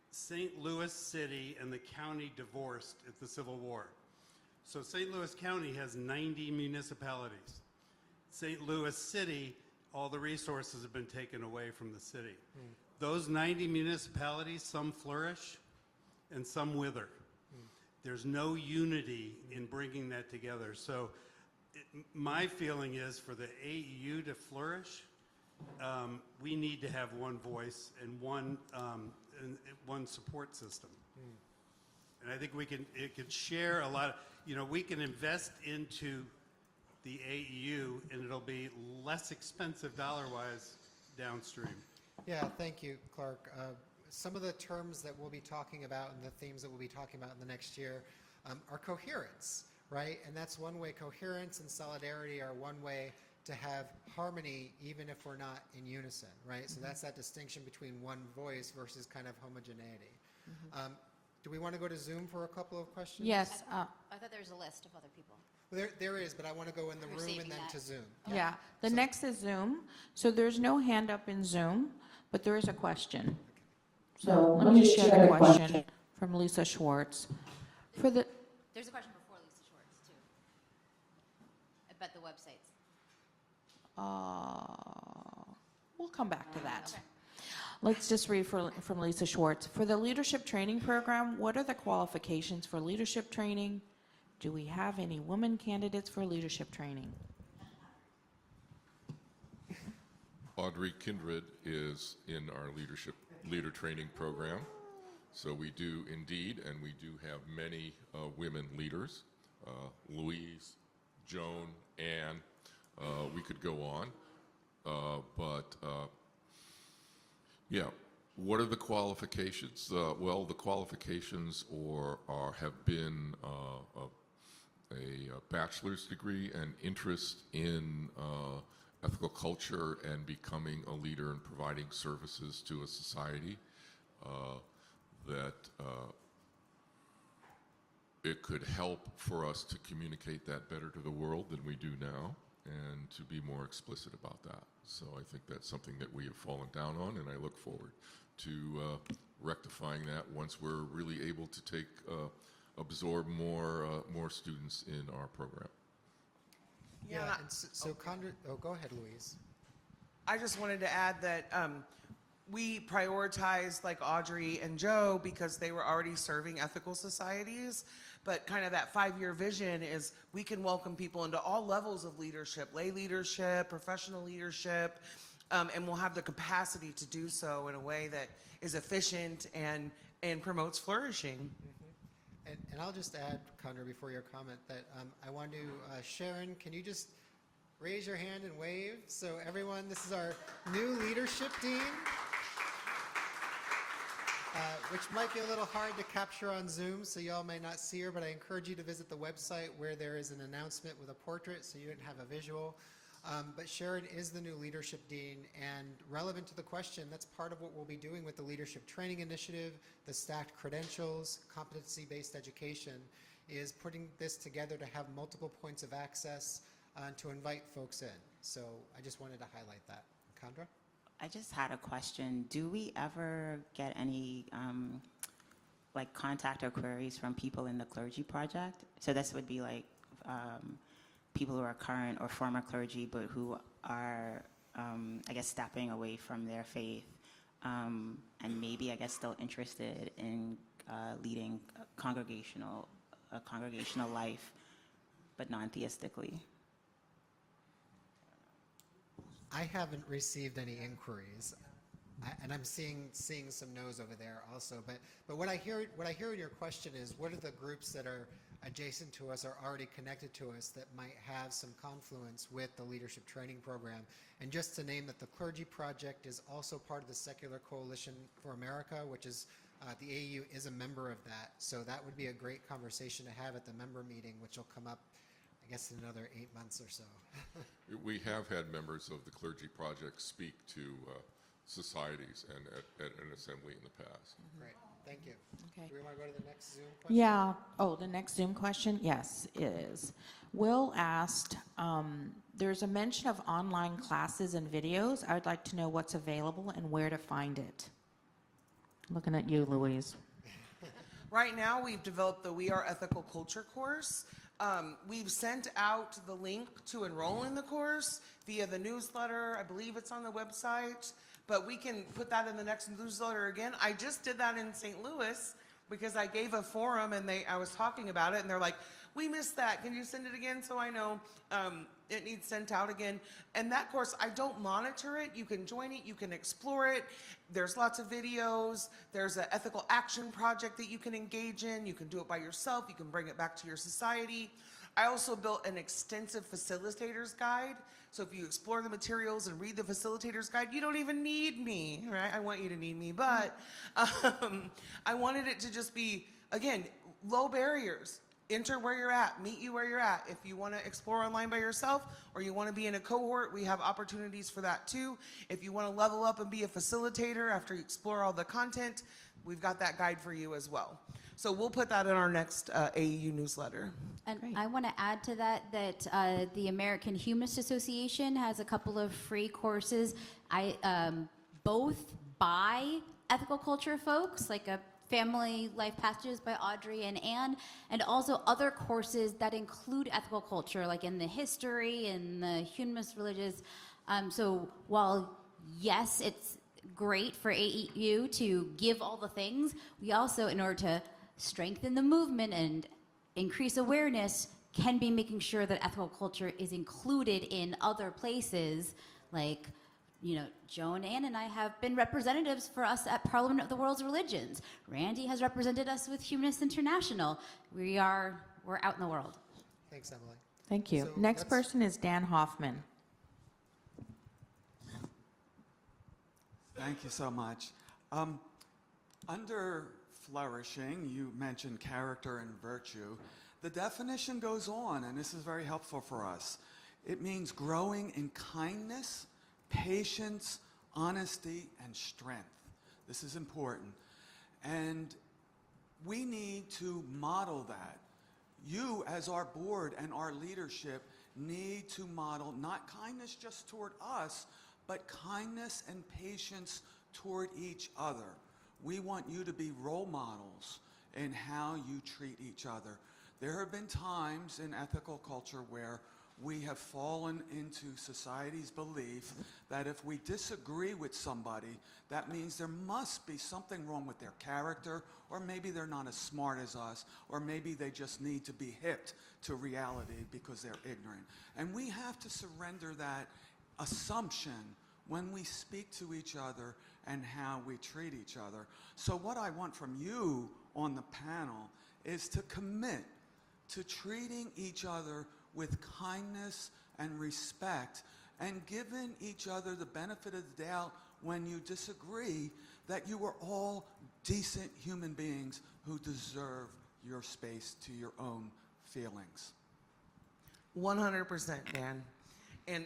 [SPEAKER 11] St. Louis City and the county divorced at the Civil War. So St. Louis County has 90 municipalities. St. Louis City, all the resources have been taken away from the city. Those 90 municipalities, some flourish and some wither. There's no unity in bringing that together. So my feeling is for the AEU to flourish, we need to have one voice and one support system. And I think it could share a lot of, we can invest into the AEU and it'll be less expensive dollar-wise downstream.
[SPEAKER 2] Yeah, thank you, Clark. Some of the terms that we'll be talking about and the themes that we'll be talking about in the next year are coherence, right? And that's one way. Coherence and solidarity are one way to have harmony even if we're not in unison, right? So that's that distinction between one voice versus kind of homogeneity. Do we want to go to Zoom for a couple of questions?
[SPEAKER 6] Yes.
[SPEAKER 9] I thought there was a list of other people.
[SPEAKER 2] There is, but I want to go in the
[SPEAKER 9] We're
[SPEAKER 2] room and
[SPEAKER 9] saving
[SPEAKER 2] then
[SPEAKER 9] that.
[SPEAKER 2] to Zoom.
[SPEAKER 6] Yeah. The next is Zoom. So there's no hand up in Zoom, but there is a question. So let me just share the question from Lisa Schwartz.
[SPEAKER 9] There's a question before Lisa Schwartz, too. About the websites.
[SPEAKER 6] We'll come back to that.
[SPEAKER 9] Okay.
[SPEAKER 6] Let's just read from Lisa Schwartz. For the leadership training program, what are the qualifications for leadership training? Do we have any women candidates for leadership training?
[SPEAKER 3] Audrey Kindred is in our leader training program. So we do indeed, and we do have many women leaders. Louise, Joan, Ann, we could go on. Yeah, what are the qualifications? Well, the qualifications have been a bachelor's degree and interest in ethical culture and becoming a leader and providing services to a society that it could help for us to communicate that better to the world than we do now and to be more explicit about that. So I think that's something that we have fallen down on, and I look forward to rectifying that once we're really able to absorb more students in our program.
[SPEAKER 2] Yeah, and so Condra, go ahead, Louise.
[SPEAKER 4] I just wanted to add that we prioritized like Audrey and Joe because they were already serving ethical societies, but kind of that 5-year vision is we can welcome people into all levels of leadership, lay leadership, professional leadership, and we'll have the capacity to do so in a way that is efficient and promotes flourishing.
[SPEAKER 2] And I'll just add, Condra, before your comment, that I want to, Sharon, can you just raise your hand and wave? So everyone, this is our new leadership dean, which might be a little hard to capture on Zoom, so y'all may not see her, but I encourage you to visit the website where there is an announcement with a portrait, so you didn't have a visual. But Sharon is the new leadership dean, and relevant to the question, that's part of what we'll be doing with the leadership training initiative, the stacked credentials, competency-based education, is putting this together to have multiple points of access to invite folks in. So I just wanted to highlight that. Condra?
[SPEAKER 8] I just had a question. Do we ever get any like contact or queries from people in the clergy project? So this would be like people who are current or former clergy, but who are, I guess, stepping away from their faith, and maybe, I guess, still interested in leading a congregational life, but non-theistically.
[SPEAKER 2] I haven't received any inquiries, and I'm seeing some no's over there also. But what I hear in your question is, what are the groups that are adjacent to us or already connected to us that might have some confluence with the leadership training program? And just to name that the Clergy Project is also part of the Secular Coalition for America, which is the AU is a member of that. So that would be a great conversation to have at the member meeting, which will come up, I guess, in another 8 months or so.
[SPEAKER 3] We have had members of the Clergy Project speak to societies and at an assembly in the past.
[SPEAKER 2] Great, thank you.
[SPEAKER 6] Okay.
[SPEAKER 2] Do we want to go to the next Zoom question?
[SPEAKER 6] Yeah. Oh, the next Zoom question? Yes, it is. Will asked, there's a mention of online classes and videos. I would like to know what's available and where to find it. Looking at you, Louise.
[SPEAKER 4] Right now, we've developed the We Are Ethical Culture course. We've sent out the link to enroll in the course via the newsletter. I believe it's on the website, but we can put that in the next newsletter again. I just did that in St. Louis because I gave a forum and I was talking about it, and they're like, we missed that. Can you send it again so I know it needs sent out again? And that course, I don't monitor it. You can join it. You can explore it. There's lots of videos. There's an ethical action project that you can engage in. You can do it by yourself. You can bring it back to your society. I also built an extensive facilitator's guide. So if you explore the materials and read the facilitator's guide, you don't even need me, right? I want you to need me, but I wanted it to just be, again, low barriers. Enter where you're at, meet you where you're at. If you want to explore online by yourself or you want to be in a cohort, we have opportunities for that too. If you want to level up and be a facilitator after you explore all the content, we've got that guide for you as well. So we'll put that in our next AEU newsletter.
[SPEAKER 9] And
[SPEAKER 6] Great.
[SPEAKER 9] I want to add to that the American Humanist Association has a couple of free courses. Both by ethical culture folks, like a Family Life Passages by Audrey and Anne, and also other courses that include ethical culture, like in the history and the humanist religions. So while, yes, it's great for AEU to give all the things, we also, in order to strengthen the movement and increase awareness, can be making sure that ethical culture is included in other places, like, you know, Joan, Ann, and I have been representatives for us at Parliament of the World's Religions. Randy has represented us with Humanists International. We're out in the world.
[SPEAKER 2] Thanks, Emily.
[SPEAKER 6] Thank you.
[SPEAKER 2] So
[SPEAKER 6] Next
[SPEAKER 2] let's-
[SPEAKER 6] person is Dan Hoffman.
[SPEAKER 12] Thank you so much. Under flourishing, you mentioned character and virtue. The definition goes on, and this is very helpful for us. It means growing in kindness, patience, honesty, and strength. This is important. And we need to model that. You, as our board and our leadership, need to model not kindness just toward us, but kindness and patience toward each other. We want you to be role models in how you treat each other. There have been times in ethical culture where we have fallen into society's belief that if we disagree with somebody, that means there must be something wrong with their character, or maybe they're not as smart as us, or maybe they just need to be hipped to reality because they're ignorant. And we have to surrender that assumption when we speak to each other and how we treat each other. So what I want from you on the panel is to commit to treating each other with kindness and respect and giving each other the benefit of the doubt when you disagree, that you are all decent human beings who deserve your space to your own feelings.
[SPEAKER 4] 100%, Dan. And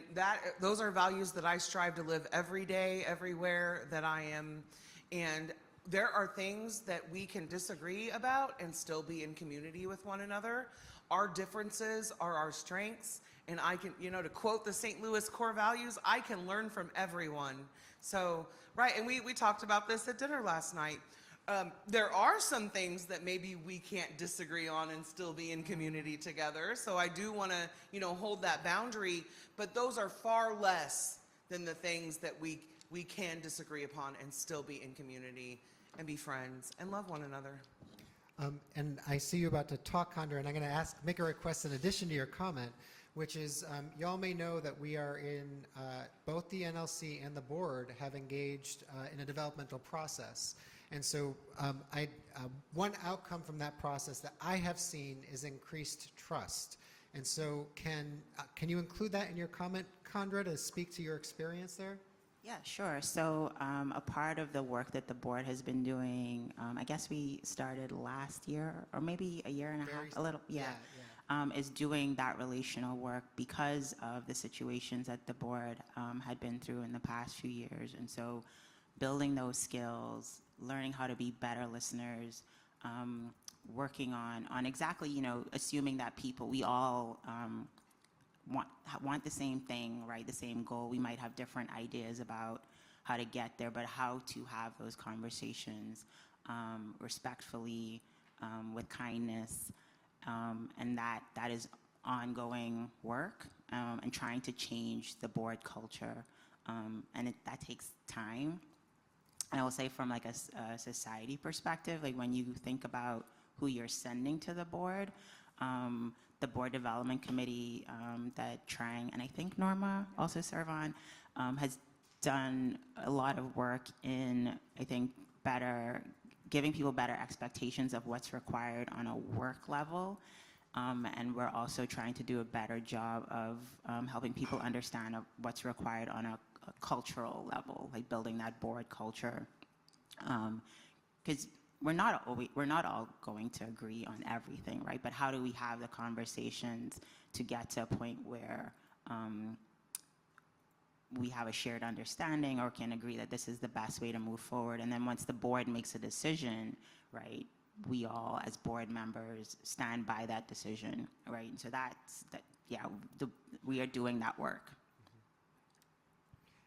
[SPEAKER 4] those are values that I strive to live every day, everywhere that I am. And there are things that we can disagree about and still be in community with one another. Our differences are our strengths. And I can, to quote the St. Louis core values, I can learn from everyone. So, right, and we talked about this at dinner last night. There are some things that maybe we can't disagree on and still be in community together. So I do want to, hold that boundary, but those are far less than the things that we can disagree upon and still be in community and be friends and love one another.
[SPEAKER 2] And I see you about to talk, Condra, and I'm going to make a request in addition to your comment, which is y'all may know that we are in both the NLC and the board have engaged in a developmental process. And so one outcome from that process that I have seen is increased trust. And so can you include that in your comment, Condra, to speak to your experience there?
[SPEAKER 8] Yeah, sure. So a part of the work that the board has been doing, I guess we started last year or maybe a year and a half, a little, is doing that relational work because of the situations that the board had been through in the past few years. And so building those skills, learning how to be better listeners, working on exactly, assuming that we all want the same thing, right? The same goal. We might have different ideas about how to get there, but how to have those conversations respectfully, with kindness, and that is ongoing work and trying to change the board culture, and that takes time. And I will say from like a society perspective, like when you think about who you're sending to the board Development Committee that Trang and I think Norma also serve on has done a lot of work in, I think, giving people better expectations of what's required on a work level. And we're also trying to do a better job of helping people understand what's required on a cultural level, like building that board culture. Because we're not all going to agree on everything, right? But how do we have the conversations to get to a point where we have a shared understanding or can agree that this is the best way to move forward? And then once the board makes a decision, right, we all as board members stand by that decision, right? And so we are doing that work.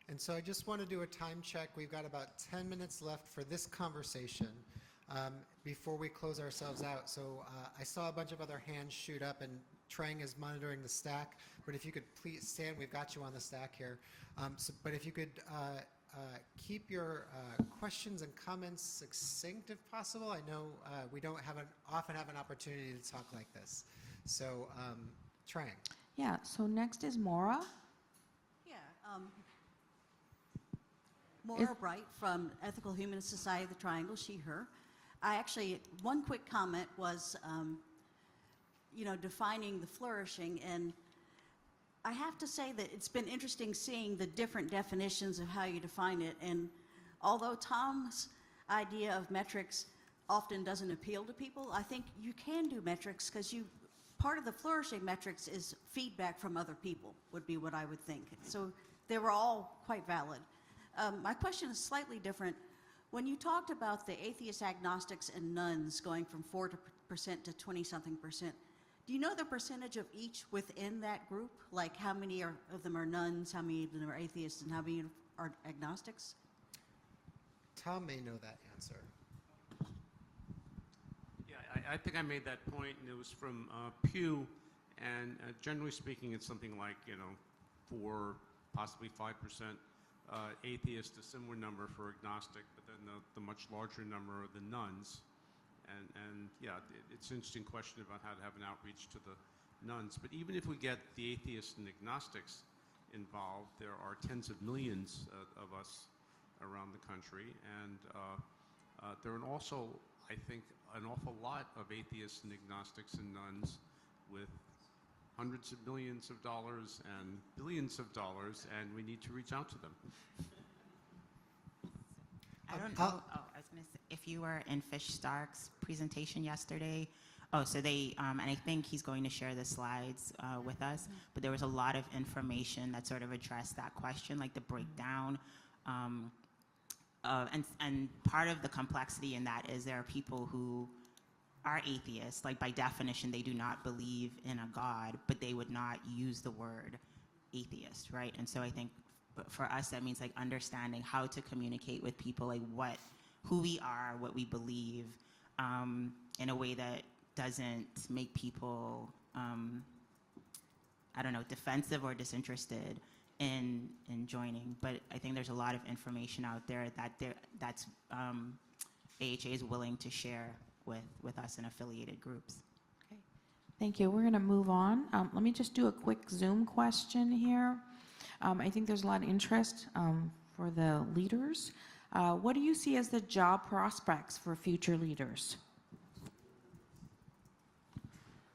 [SPEAKER 2] And so I just want to do a time check. We've got about 10 minutes left for this conversation before we close ourselves out. So I saw a bunch of other hands shoot up, and Trang is monitoring the stack. But if you could please stand, we've got you on the stack here. But if you could keep your questions and comments succinct if possible. I know we don't often have an opportunity to talk like this. So Trang.
[SPEAKER 6] Yeah, so next is Maura.
[SPEAKER 13] Yeah. Maura Bright from Ethical Humanist Society of the Triangle, she, her. One quick comment was, defining the flourishing. And I have to say that it's been interesting seeing the different definitions of how you define it. And although Tom's idea of metrics often doesn't appeal to people, I think you can do metrics because part of the flourishing metrics is feedback from other people, would be what I would think. So they were all quite valid. My question is slightly different. When you talked about the atheists, agnostics, and nuns going from 4% to 20-something%, do you know the percentage of each within that group? Like how many of them are nuns, how many of them are atheists, and how many are agnostics?
[SPEAKER 2] Tom may know that answer.
[SPEAKER 5] Yeah, I think I made that point, and it was from Pew, and generally speaking, it's something like, 4, possibly 5%. Atheist, a similar number for agnostic, but then the much larger number are the nuns. And yeah, it's an interesting question about how to have an outreach to the nuns. But even if we get the atheists and agnostics involved, there are tens of millions of us around the country. And there are also I think, an awful lot of atheists and agnostics and nuns with hundreds of millions of dollars and billions of dollars, and we need to reach out to them.
[SPEAKER 8] I don't know. Oh, I was going to say, if you were in Fish Stark's presentation yesterday, so they, and I think he's going to share the slides with us, but there was a lot of information that sort of addressed that question, like the breakdown. And part of the complexity in that is there are people who are atheists, like by definition, they do not believe in a God, but they would not use the word atheist, right? And so I think for us, that means like understanding how to communicate with people, like who we are, what we believe, in a way that doesn't make people, I don't know, defensive or disinterested in joining. But I think there's a lot of information out there that's AHA is willing to share with us in affiliated groups.
[SPEAKER 6] Okay. Thank you. We're going to move on. Let me just do a quick Zoom question here. I think there's a lot of interest for the leaders. What do you see as the job prospects for future leaders?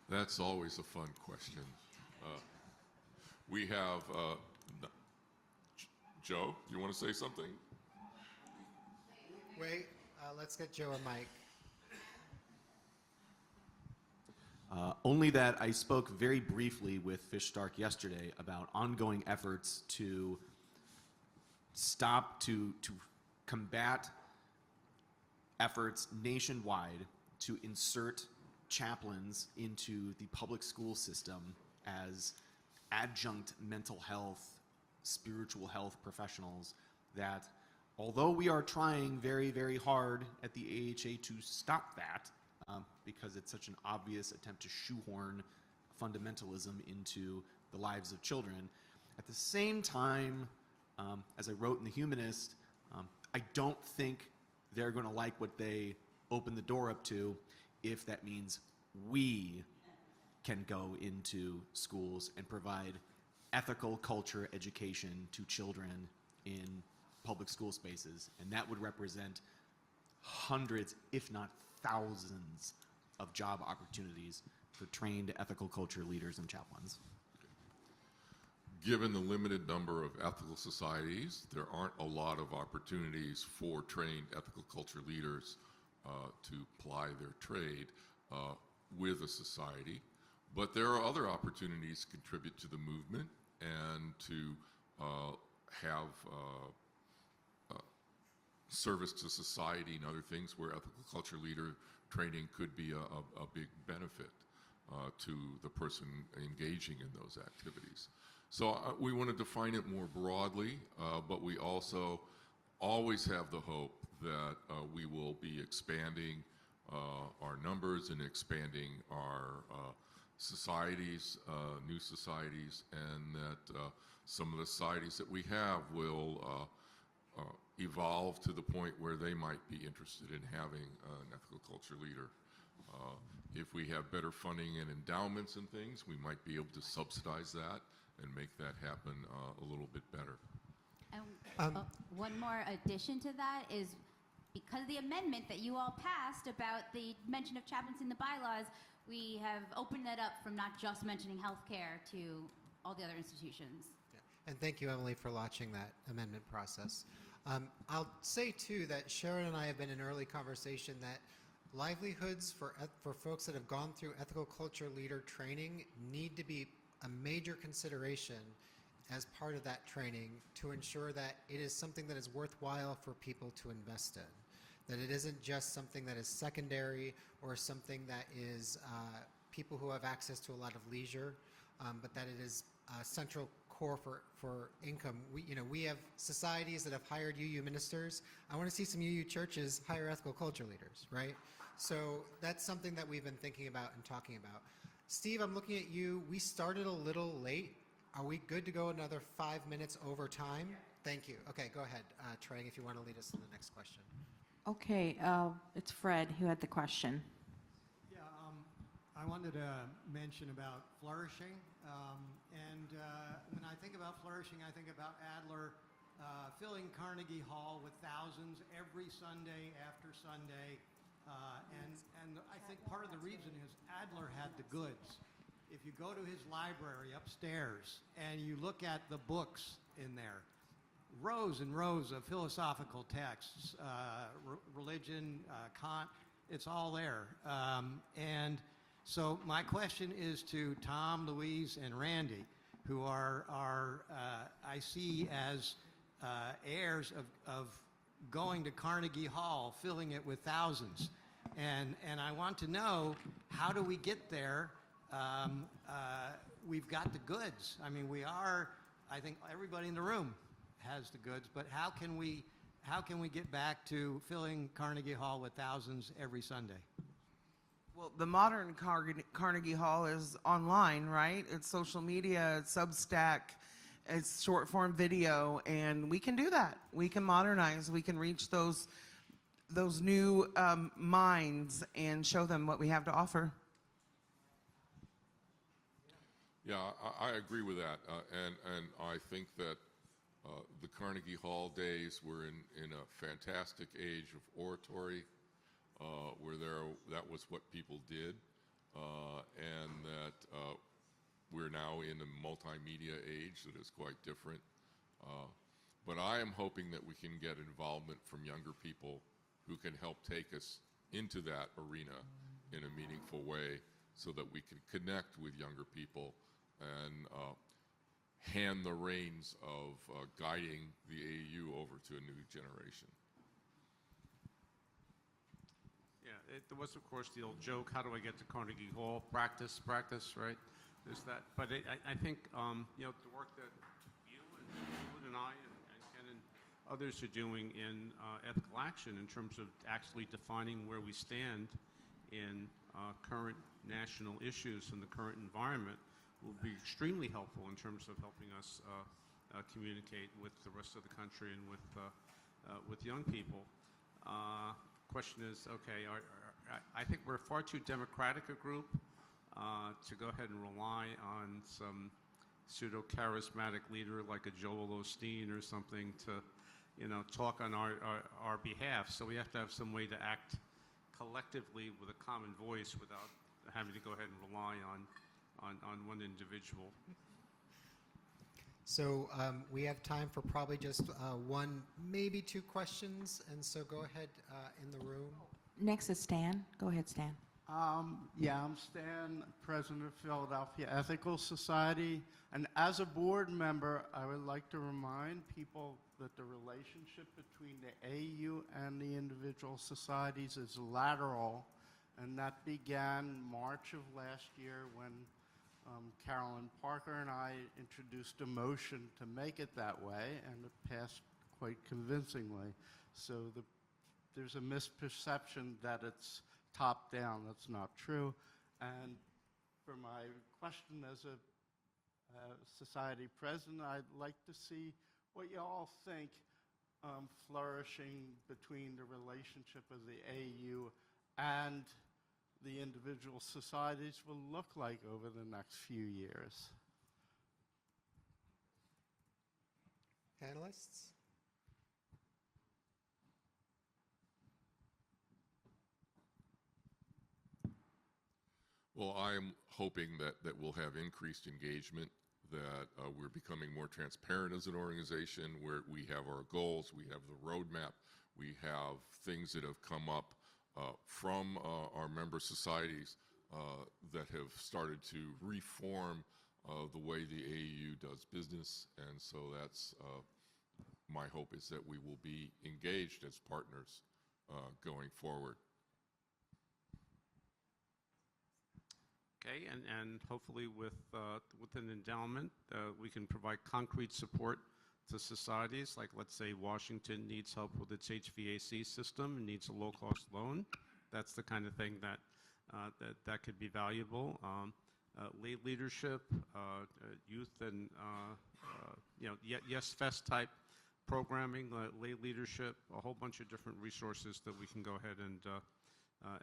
[SPEAKER 3] That's always a fun question. We have Joe. You want to say something?
[SPEAKER 2] Wait, let's get Joe a mic.
[SPEAKER 14] Only that I spoke very briefly with Fish Stark yesterday about ongoing efforts to combat efforts nationwide to insert chaplains into the public school system as adjunct mental health, spiritual health professionals, that although we are trying very, very hard at the AHA to stop that, because it's such an obvious attempt to shoehorn fundamentalism into the lives of children, at the same time, as I wrote in The Humanist, I don't think they're going to like what they open the door up to if that means we can go into schools and provide ethical culture education to children in public school spaces. And that would represent hundreds, if not thousands, of job opportunities for trained ethical culture leaders and chaplains.
[SPEAKER 3] Given the limited number of ethical societies, there aren't a lot of opportunities for trained ethical culture leaders to ply their trade with a society. But there are other opportunities to contribute to the movement and to have service to society and other things where ethical culture leader training could be a big benefit to the person engaging in those activities. So we want to define it more broadly, but we also always have the hope that we will be expanding our numbers and expanding our societies, new societies, and that some of the societies that we have will evolve to the point where they might be interested in having an ethical culture leader. If we have better funding and endowments and things, we might be able to subsidize that and make that happen a little bit better.
[SPEAKER 9] And one more addition to that is, because of the amendment that you all passed about the mention of chaplains in the bylaws, we have opened that up from not just mentioning healthcare to all the other institutions.
[SPEAKER 2] Yeah. And thank you, Emily, for launching that amendment process. I'll say, too, that Sharon and I have been in early conversation that livelihoods for folks that have gone through ethical culture leader training need to be a major consideration as part of that training to ensure that it is something that is worthwhile for people to invest in. That it isn't just something that is secondary or something that is people who have access to a lot of leisure, but that it is a central core for income. We have societies that have hired UU ministers. I want to see some UU churches hire ethical culture leaders, right? So that's something that we've been thinking about and talking about. Steve, I'm looking at you. We started a little late. Are we good to go another 5 minutes over time? Thank you. Okay, go ahead, Trang, if you want to lead us to the next question.
[SPEAKER 6] Okay, it's Fred who had the question.
[SPEAKER 15] Yeah, I wanted to mention about flourishing. When I think about flourishing, I think about Adler filling Carnegie Hall with thousands every Sunday after Sunday, And I think part of the reason is Adler had the goods. If you go to his library upstairs and you look at the books in there, rows and rows of philosophical texts, religion, Kant, it's all there. And so my question is to Tom, Louise, and Randy, who are I see as heirs of going to Carnegie Hall, filling it with thousands. And I want to know, how do we get there? We've got the goods. I mean, I think everybody in the room has the goods, but how can we get back to filling Carnegie Hall with thousands every Sunday?
[SPEAKER 4] Well, the modern Carnegie Hall is online, right? It's social media, it's Substack, it's short form video, and we can do that. We can modernize, we can reach those new minds and show them what we have to offer.
[SPEAKER 3] Yeah, I agree with that, and I think that the Carnegie Hall days were in a fantastic age of oratory, where that was what people did, and that we're now in a multimedia age that is quite different. But I am hoping that we can get involvement from younger people who can help take us into that arena in a meaningful way, so that we can connect with younger people and hand the reins of guiding the AU over to a new generation.
[SPEAKER 5] Yeah, there was, of course, the old joke, how do I get to Carnegie Hall? Practice, right? There's that. But I think, the work that you and I and Ken and others are doing in ethical action in terms of actually defining where we stand in current national issues and the current environment will be extremely helpful in terms of helping us communicate with the rest of the country and with young people. Question is, okay, I think we're far too democratic a group to go ahead and rely on some pseudo-charismatic leader like a Joel Osteen or something to, talk on our behalf. So we have to have some way to act collectively with a common voice without having to go ahead and rely on one individual.
[SPEAKER 2] So we have time for probably just one, maybe two questions, and so go ahead in the room.
[SPEAKER 6] Next is Stan. Go ahead, Stan.
[SPEAKER 16] Yeah, I'm Stan, president of Philadelphia Ethical Society, and as a board member, I would like to remind people that the relationship between the AU and the individual societies is lateral, and that began March of last year when Carolyn Parker and I introduced a motion to make it that way, and it passed quite convincingly. So there's a misperception that it's top down. That's not true. And for my question as a society president, I'd like to see what you all think flourishing between the relationship of the AU and the individual societies will look like over the next few years.
[SPEAKER 2] Panelists?
[SPEAKER 3] Well, I am hoping that we'll have increased engagement, that we're becoming more transparent as an organization, where we have our goals, we have the roadmap, we have things that have come up from our member societies that have started to reform the way the AU does business. And so that's my hope, is that we will be engaged as partners going forward.
[SPEAKER 5] Okay, and hopefully with an endowment, we can provide concrete support to societies. Like, let's say Washington needs help with its HVAC system and needs a low-cost loan. That's the kind of thing that could be valuable. Lay leadership, youth and Yes Fest type programming, lay leadership, a whole bunch of different resources that we can go ahead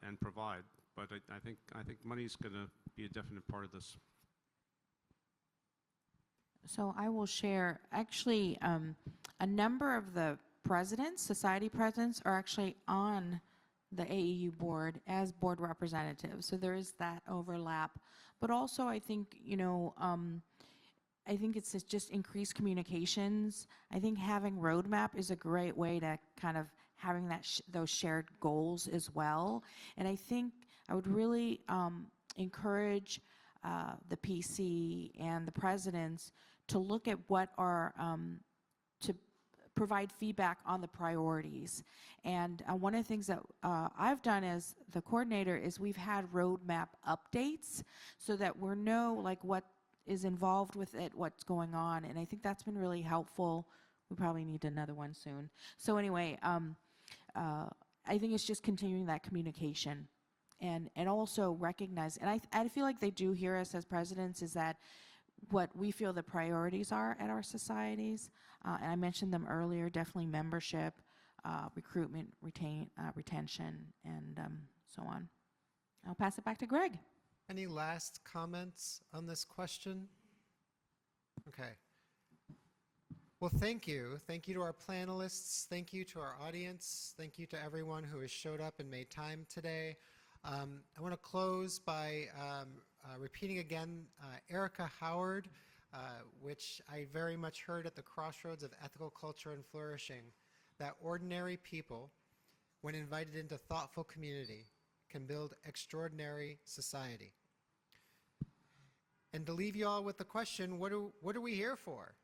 [SPEAKER 5] and provide. But I think money is going to be a definite part of this.
[SPEAKER 6] So I will share, actually, a number of the presidents, society presidents, are actually on the AEU board as board representatives. So there is that overlap. But also, I think, I think it's just increased communications. I think having roadmap is a great way to kind of having that those shared goals as well. And I think I would really encourage the PC and the presidents to look at what are, to provide feedback on the priorities. And one of the things that I've done as the coordinator is we've had roadmap updates so that we know like what is involved with it, what's going on, and I think that's been really helpful. We probably need another one soon. So anyway, I think it's just continuing that communication and also recognize, and I feel like they do hear us as presidents, is that what we feel the priorities are at our societies, and I mentioned them earlier, definitely membership, recruitment, retention, and so on. I'll pass it back to Greg.
[SPEAKER 2] Any last comments on this question? Okay. Well, thank you. Thank you to our panelists. Thank you to our audience. Thank you to everyone who has showed up and made time today. I want to close by repeating again Erica Howard, which I very much heard at the Crossroads of Ethical Culture and Flourishing, that ordinary people, when invited into thoughtful community, can build extraordinary society. And to leave you all with the question, what are we here for?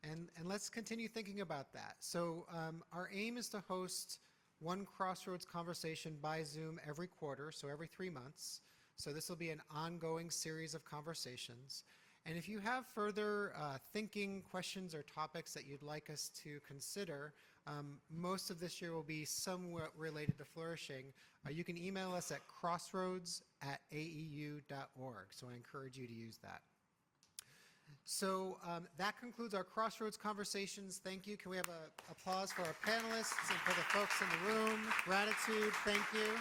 [SPEAKER 2] And let's continue thinking about that. So our aim is to host one Crossroads Conversation by Zoom every quarter, so every 3 months. So this will be an ongoing series of conversations. And if you have further thinking, questions, or topics that you'd like us to consider, most of this year will be somewhat related to flourishing. You can email us at crossroads@aeu.org, so I encourage you to use that. So that concludes our Crossroads Conversations. Thank you. Can we have an applause for our panelists and for the folks in the room? Gratitude. Thank you.